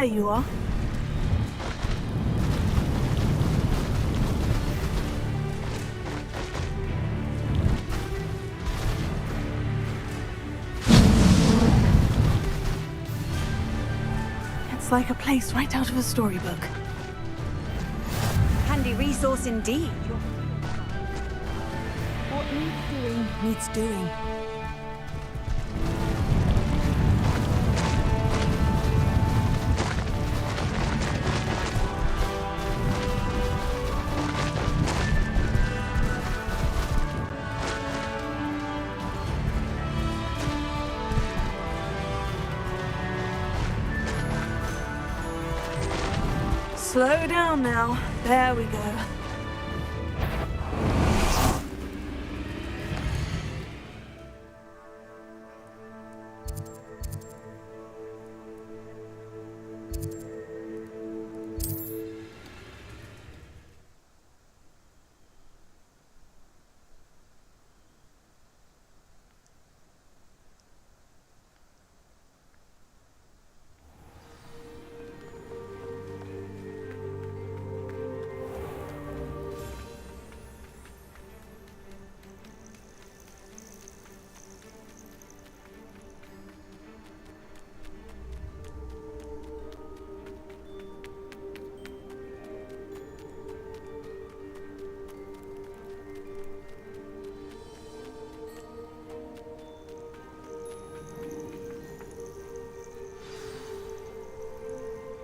There you are. It's like a place right out of a storybook. Handy resource indeed. What needs doing needs doing. Slow down now. There we go.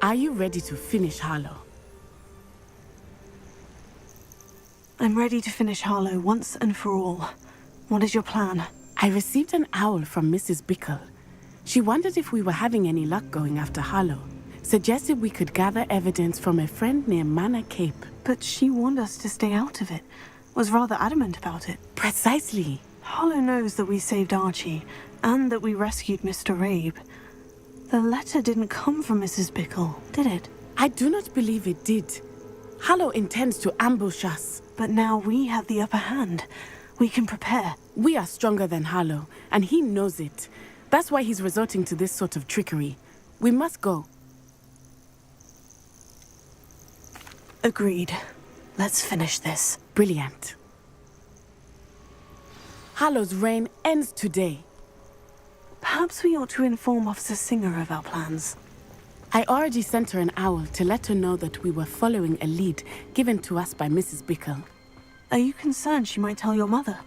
Are you ready to finish Harlow? I'm ready to finish Harlow once and for all. What is your plan? I received an owl from Mrs. Bickle. She wondered if we were having any luck going after Harlow. Suggested we could gather evidence from a friend near Manor Cape. But she warned us to stay out of it. Was rather adamant about it. Precisely. Harlow knows that we saved Archie, and that we rescued Mr. Rabe. The letter didn't come from Mrs. Bickle, did it? I do not believe it did. Harlow intends to ambush us. But now we have the upper hand. We can prepare. We are stronger than Harlow, and he knows it. That's why he's resorting to this sort of trickery. We must go. Agreed. Let's finish this. Brilliant. Harlow's reign ends today. Perhaps we ought to inform Officer Singer of our plans. I already sent her an owl to let her know that we were following a lead given to us by Mrs. Bickle. Are you concerned she might tell your mother?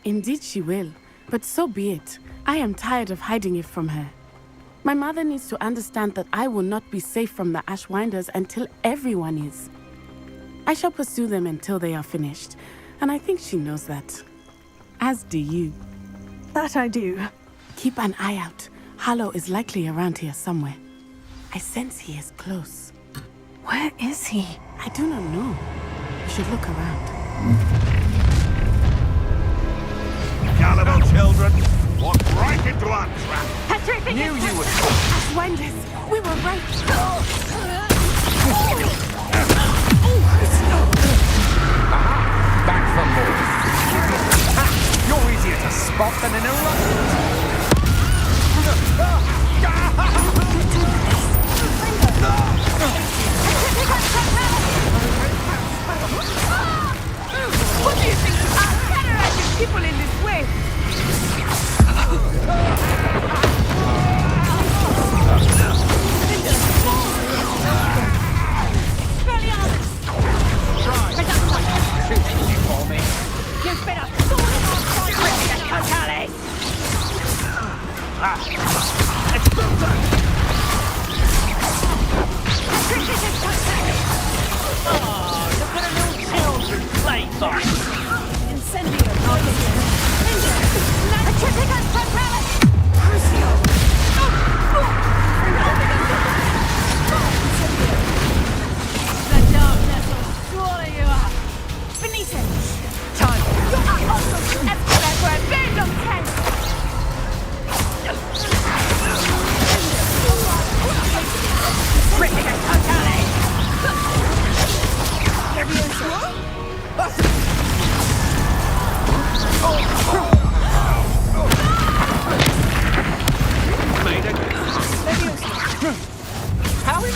Indeed she will, but so be it. I am tired of hiding it from her. My mother needs to understand that I will not be safe from the Ashwinders until everyone is. I shall pursue them until they are finished, and I think she knows that. As do you. That I do. Keep an eye out. Harlow is likely around here somewhere. I sense he is close. Where is he? I do not know. We should look around. Gullible children, walk right into our trap. Knew you would. Ashwinders, we were right. Back from more. You're easier to spot than an eruption. What do you think? I'll terrorize people in this way.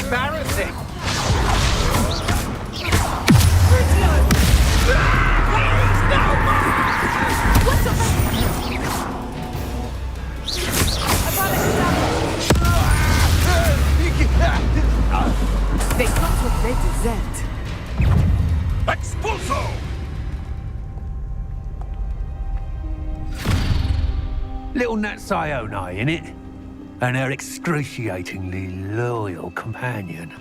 embarrassing. They got what they deserved. Expulso! Little Nat Sione, innit? And her excruciatingly loyal companion.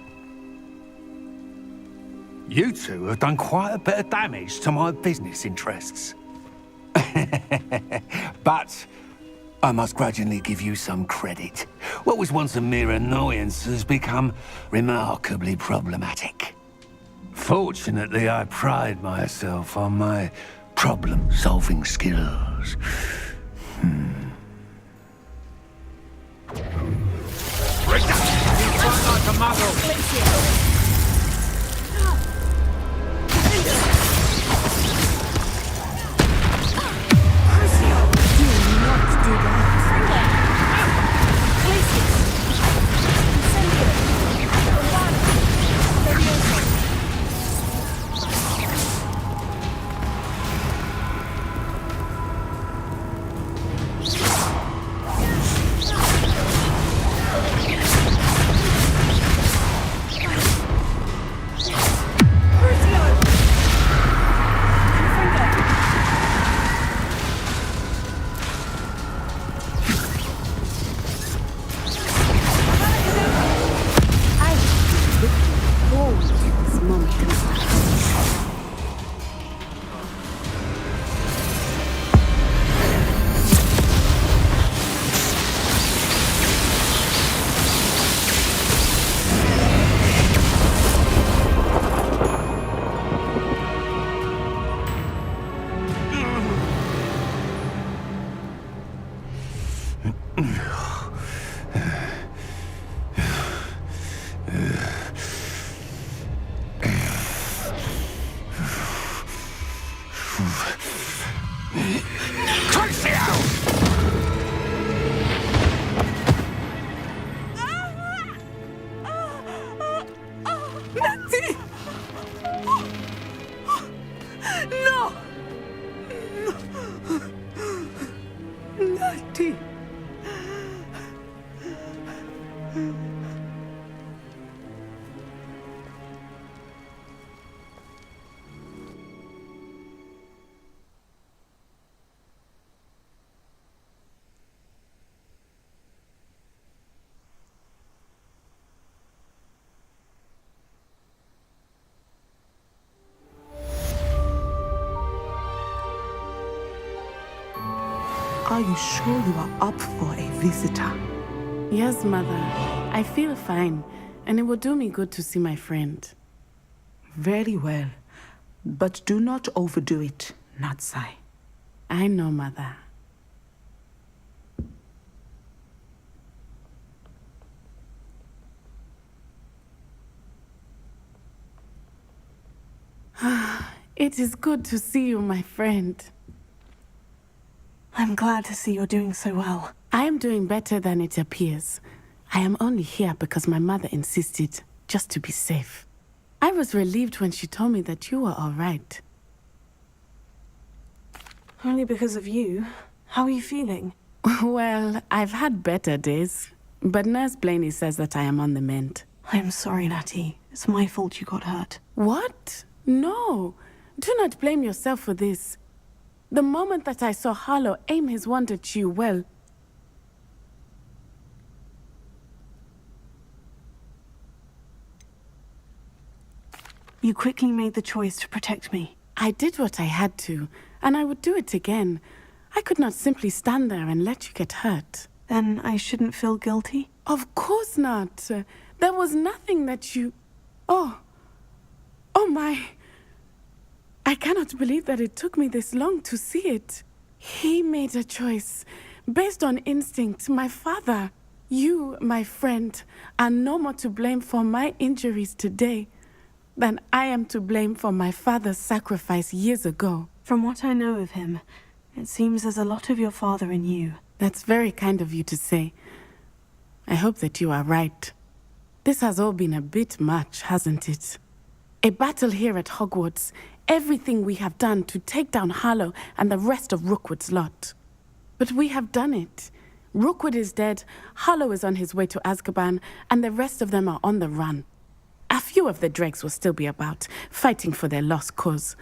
You two have done quite a bit of damage to my business interests. But I must grudgingly give you some credit. What was once a mere annoyance has become remarkably problematic. Fortunately, I pride myself on my problem-solving skills. Like a muzzle. Are you sure you are up for a visitor? Yes, Mother. I feel fine, and it will do me good to see my friend. Very well. But do not overdo it, Natsai. I know, Mother. It is good to see you, my friend. I'm glad to see you're doing so well. I am doing better than it appears. I am only here because my mother insisted, just to be safe. I was relieved when she told me that you were all right. Only because of you. How are you feeling? Well, I've had better days, but Nurse Blaney says that I am on the mend. I'm sorry, Natty. It's my fault you got hurt. What? No. Do not blame yourself for this. The moment that I saw Harlow aim his wand at you, well... You quickly made the choice to protect me. I did what I had to, and I would do it again. I could not simply stand there and let you get hurt. Then I shouldn't feel guilty? Of course not. There was nothing that you... Oh my... I cannot believe that it took me this long to see it. He made a choice, based on instinct. My father, you, my friend, are no more to blame for my injuries today than I am to blame for my father's sacrifice years ago. From what I know of him, it seems there's a lot of your father in you. That's very kind of you to say. I hope that you are right. This has all been a bit much, hasn't it? A battle here at Hogwarts. Everything we have done to take down Harlow and the rest of Rookwood's lot. But we have done it. Rookwood is dead, Harlow is on his way to Azkaban, and the rest of them are on the run. A few of the dregs will still be about, fighting for their lost cause.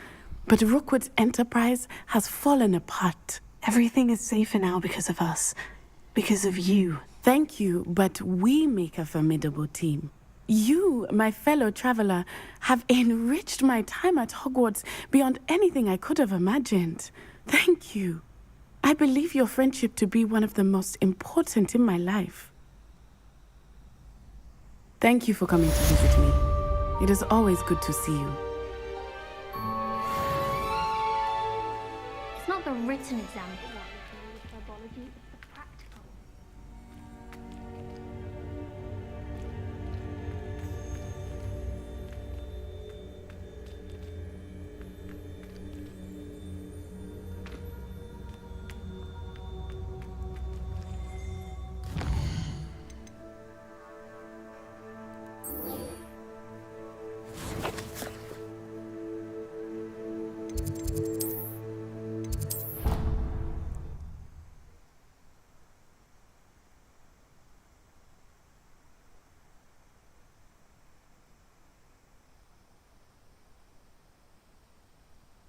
But Rookwood's enterprise has fallen apart. Everything is safer now because of us. Because of you. Thank you, but we make a formidable team. You, my fellow traveler, have enriched my time at Hogwarts beyond anything I could have imagined. Thank you. I believe your friendship to be one of the most important in my life. Thank you for coming to visit me. It is always good to see you. It's not the written exam that matters with herbology, it's the practical.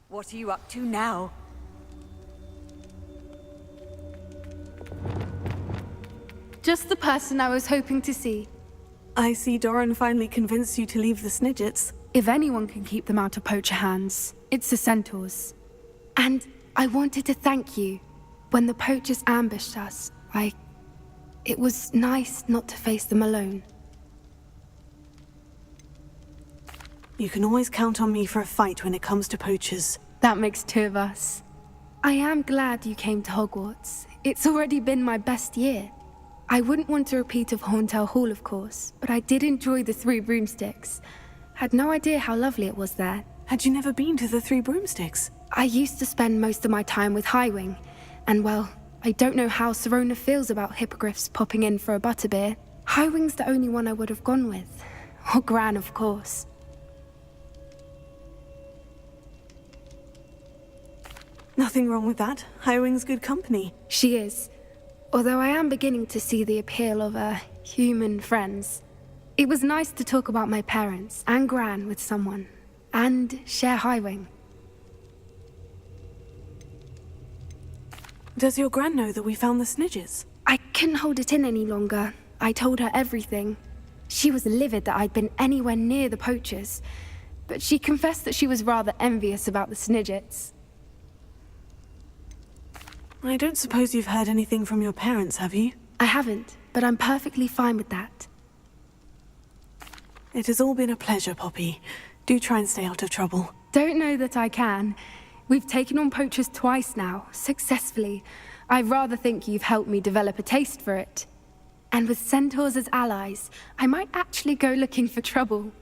What are you up to now? Just the person I was hoping to see. I see Doran finally convinced you to leave the Snidgets. If anyone can keep them out of poacher hands, it's the centaurs. And I wanted to thank you. When the poachers ambushed us, it was nice not to face them alone. You can always count on me for a fight when it comes to poachers. That makes two of us. I am glad you came to Hogwarts. It's already been my best year. I wouldn't want a repeat of Horntail Hall, of course, but I did enjoy the Three Broomsticks. Had no idea how lovely it was there. Had you never been to the Three Broomsticks? I used to spend most of my time with Highwing, and well, I don't know how Serona feels about hippogriffs popping in for a butterbeer. Highwing's the only one I would have gone with. Or Gran, of course. Nothing wrong with that. Highwing's good company. She is. Although I am beginning to see the appeal of human friends. It was nice to talk about my parents and Gran with someone. And share Highwing. Does your Gran know that we found the Snidgets? I couldn't hold it in any longer. I told her everything. She was livid that I'd been anywhere near the poachers. But she confessed that she was rather envious about the Snidgets. I don't suppose you've heard anything from your parents, have you? I haven't, but I'm perfectly fine with that. It has all been a pleasure, Poppy. Do try and stay out of trouble. Don't know that I can. We've taken on poachers twice now, successfully. I rather think you've helped me develop a taste for it. And with centaurs as allies, I might actually go looking for trouble.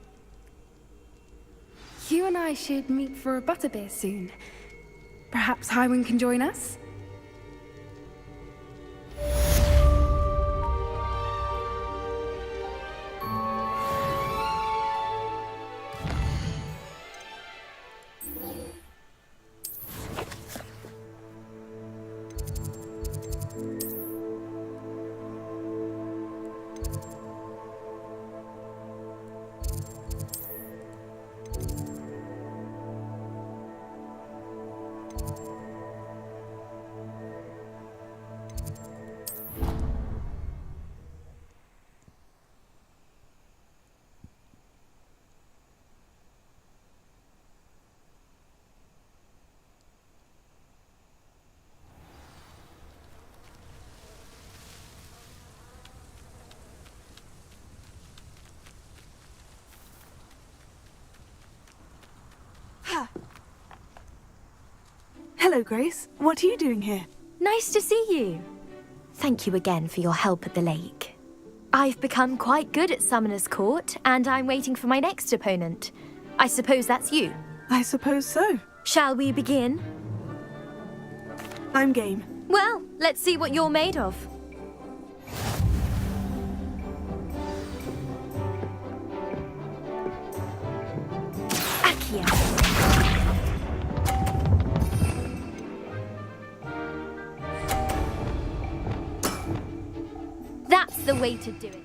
You and I should meet for a butterbeer soon. Perhaps Highwing can join us? Hello, Grace. What are you doing here? Nice to see you. Thank you again for your help at the lake. I've become quite good at Summoner's Court, and I'm waiting for my next opponent. I suppose that's you. I suppose so. Shall we begin? I'm game. Well, let's see what you're made of. Accio. That's the way to do it.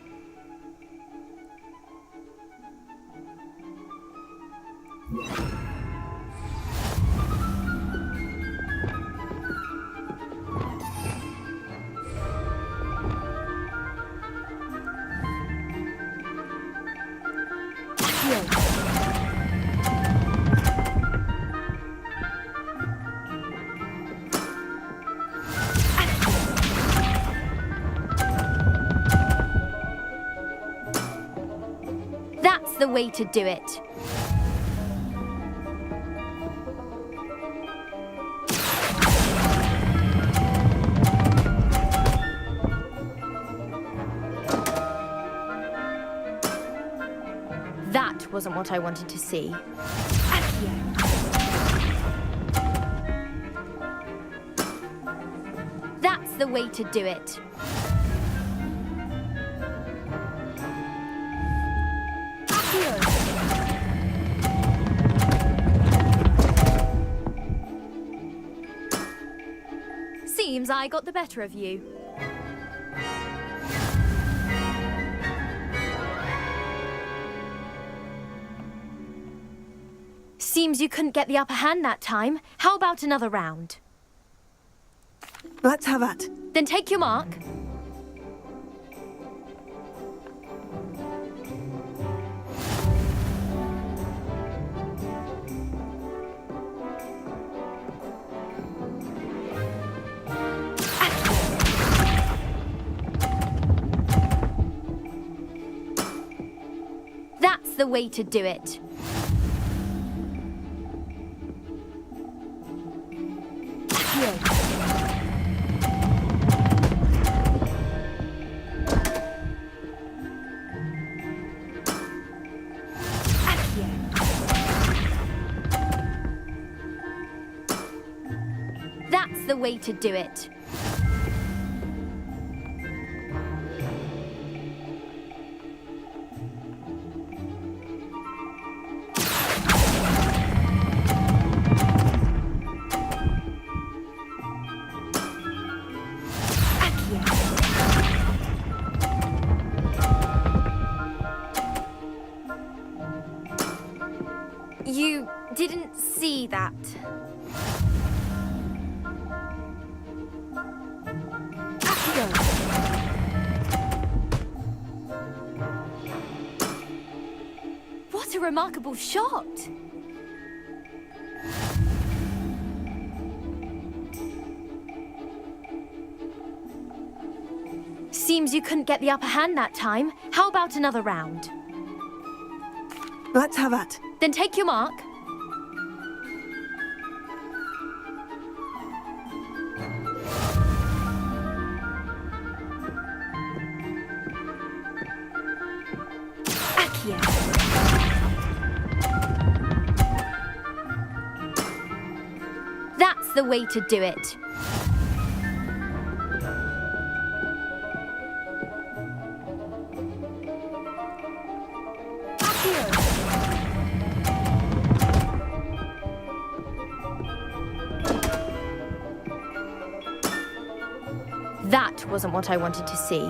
That's the way to do it. That wasn't what I wanted to see. Accio. That's the way to do it. Seems I got the better of you. Seems you couldn't get the upper hand that time. How about another round? Let's have that. Then take your mark. That's the way to do it. That's the way to do it. You didn't see that. What a remarkable shot! Seems you couldn't get the upper hand that time. How about another round? Let's have that. Then take your mark. Accio. That's the way to do it. That wasn't what I wanted to see.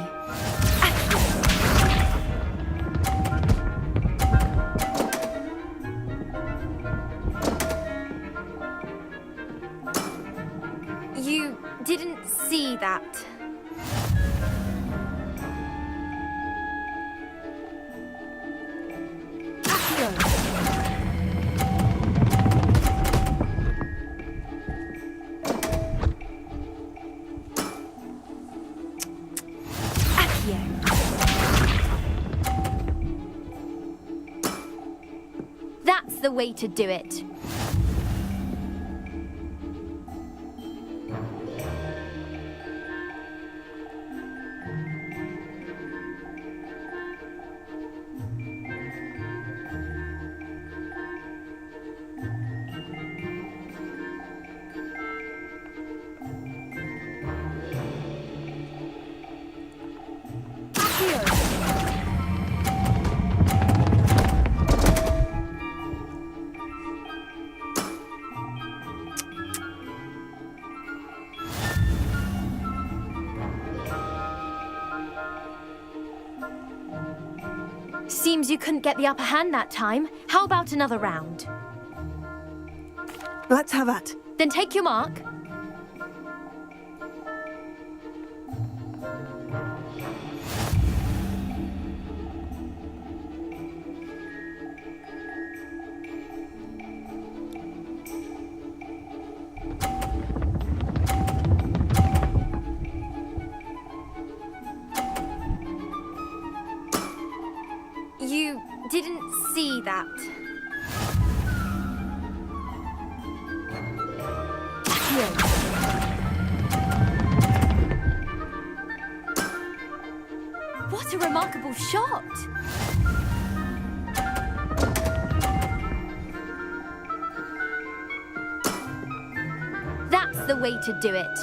You didn't see that. That's the way to do it. you couldn't get the upper hand that time. How about another round? Let's have that. Then take your mark. You didn't see that. What a remarkable shot! That's the way to do it.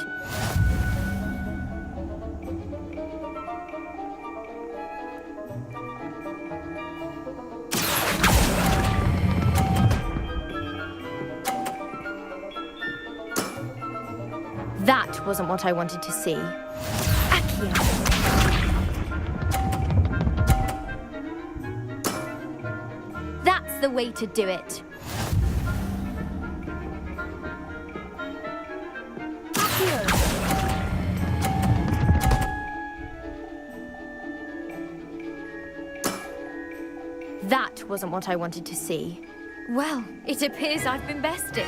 That wasn't what I wanted to see. Accio. That's the way to do it. That wasn't what I wanted to see. Well, it appears I've been bested.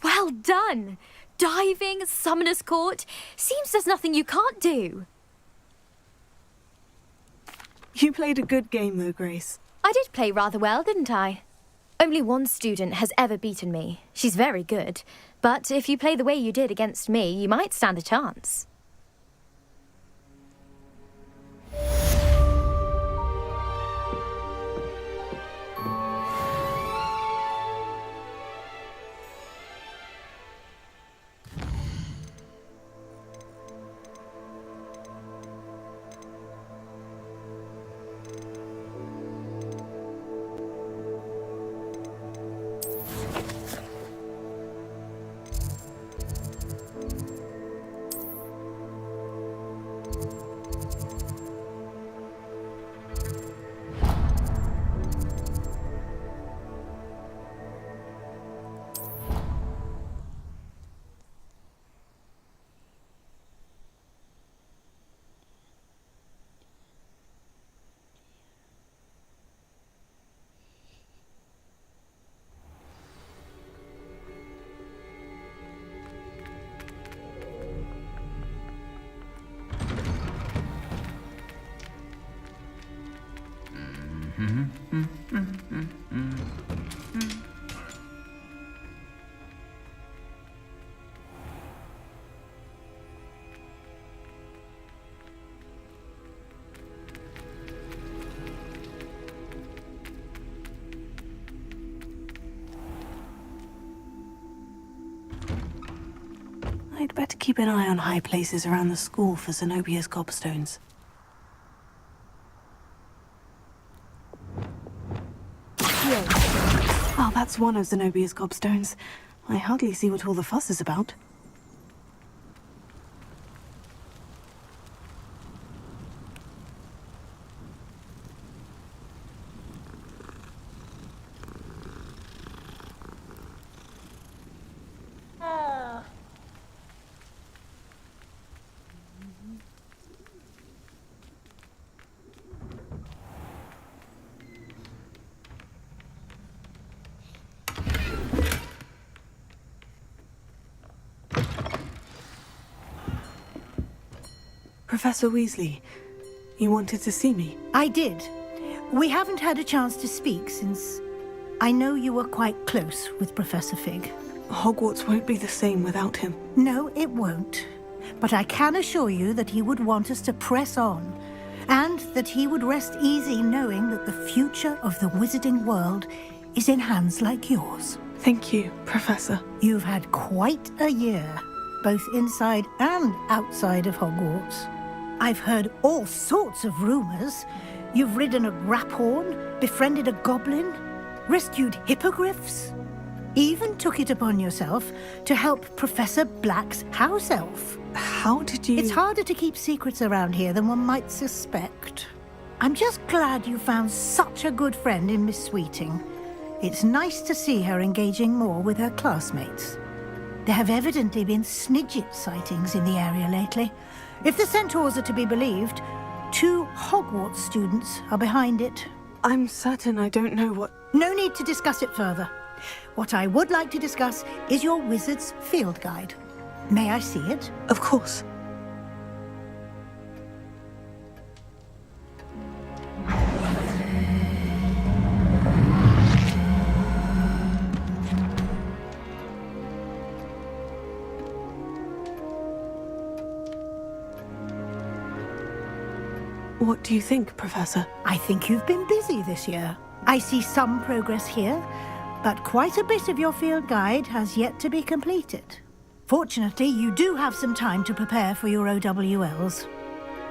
Well done! Diving, Summoner's Court. Seems there's nothing you can't do. You played a good game though, Grace. I did play rather well, didn't I? Only one student has ever beaten me. She's very good. But if you play the way you did against me, you might stand a chance. I'd better keep an eye on high places around the school for Zenobia's gobstones. Oh, that's one of Zenobia's gobstones. I hardly see what all the fuss is about. Professor Weasley, you wanted to see me? I did. We haven't had a chance to speak since I know you were quite close with Professor Fig. Hogwarts won't be the same without him. No, it won't. But I can assure you that he would want us to press on, and that he would rest easy knowing that the future of the wizarding world is in hands like yours. Thank you, Professor. You've had quite a year, both inside and outside of Hogwarts. I've heard all sorts of rumors. You've ridden a graphorn, befriended a goblin, rescued hippogriffs. Even took it upon yourself to help Professor Black's house elf. How did you... It's harder to keep secrets around here than one might suspect. I'm just glad you found such a good friend in Miss Sweeting. It's nice to see her engaging more with her classmates. There have evidently been Snidget sightings in the area lately. If the centaurs are to be believed, 2 Hogwarts students are behind it. I'm certain I don't know what... No need to discuss it further. What I would like to discuss is your wizard's field guide. May I see it? Of course. What do you think, Professor? I think you've been busy this year. I see some progress here, but quite a bit of your field guide has yet to be completed. Fortunately, you do have some time to prepare for your OWLs.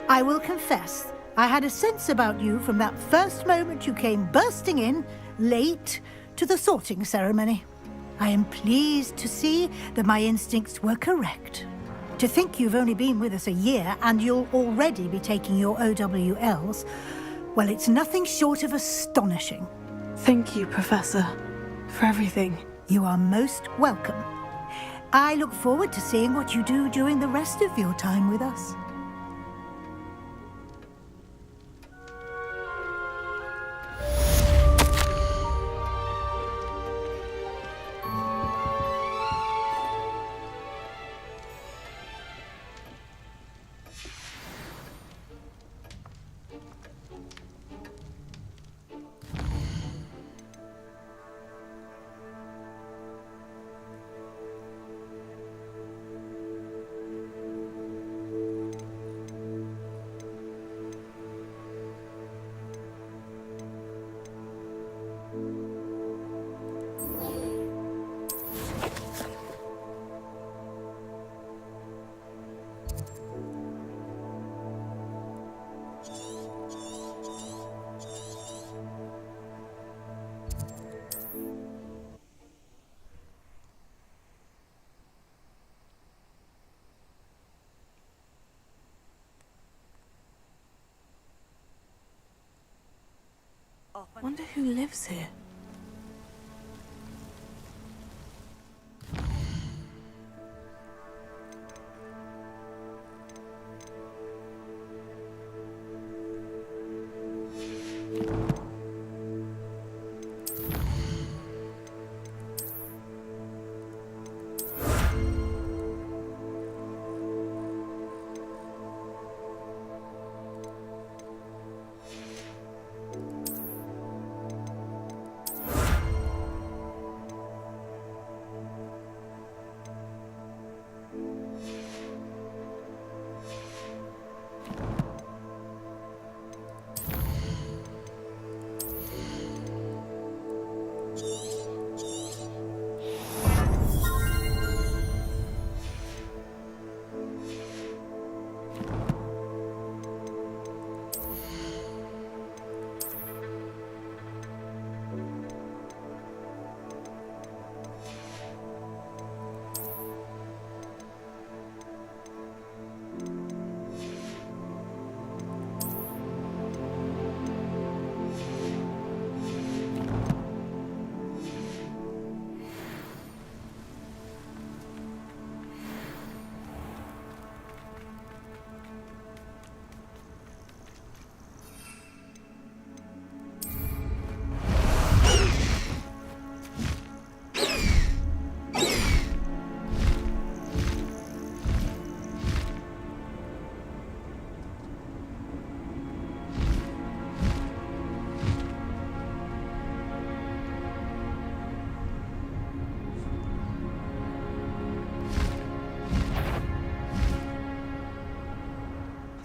I will confess, I had a sense about you from that first moment you came bursting in, late, to the sorting ceremony. I am pleased to see that my instincts were correct. To think you've only been with us a year and you'll already be taking your OWLs, well, it's nothing short of astonishing. Thank you, Professor, for everything. You are most welcome. I look forward to seeing what you do during the rest of your time with us. Wonder who lives here.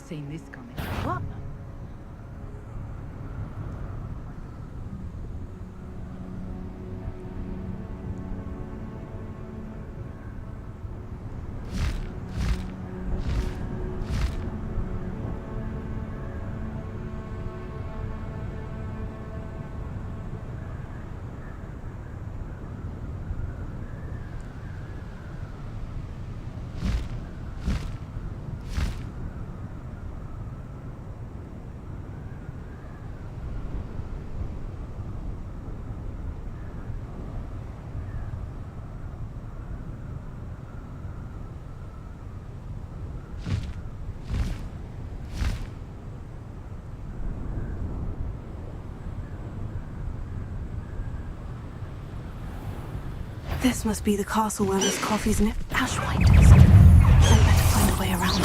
Seen this coming. What? This must be the castle where Miss Coffee's Ashwinders. I'd better find a way around them.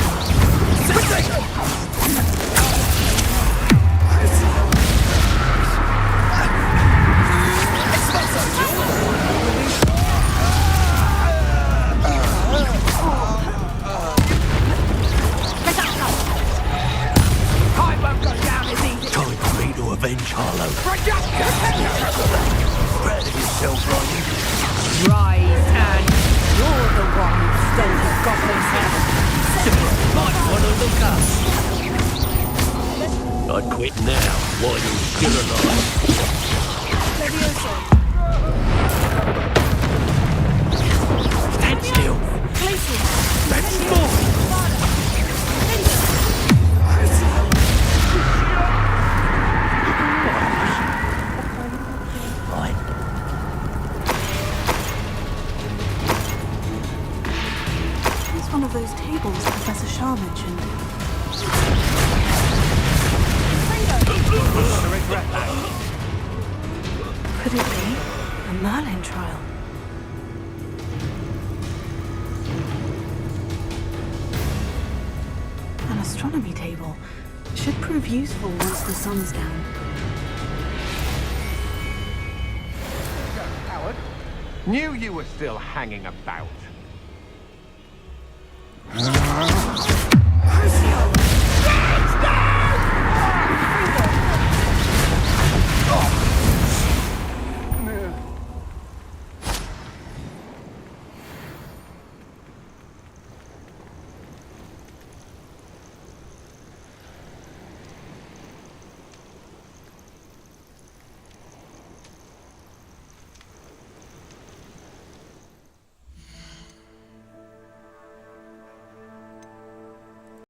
Time for me to avenge Harlow. Proud of yourself, Ronnie? Rise, and you're the one who stole the goblin's head. Might want to look up. I'd quit now while you're still alive. Stand still. That's more. It's one of those tables Professor Shah mentioned. Could it be a Merlin trial? An astronomy table. Should prove useful once the sun's down. Howard, knew you were still hanging about.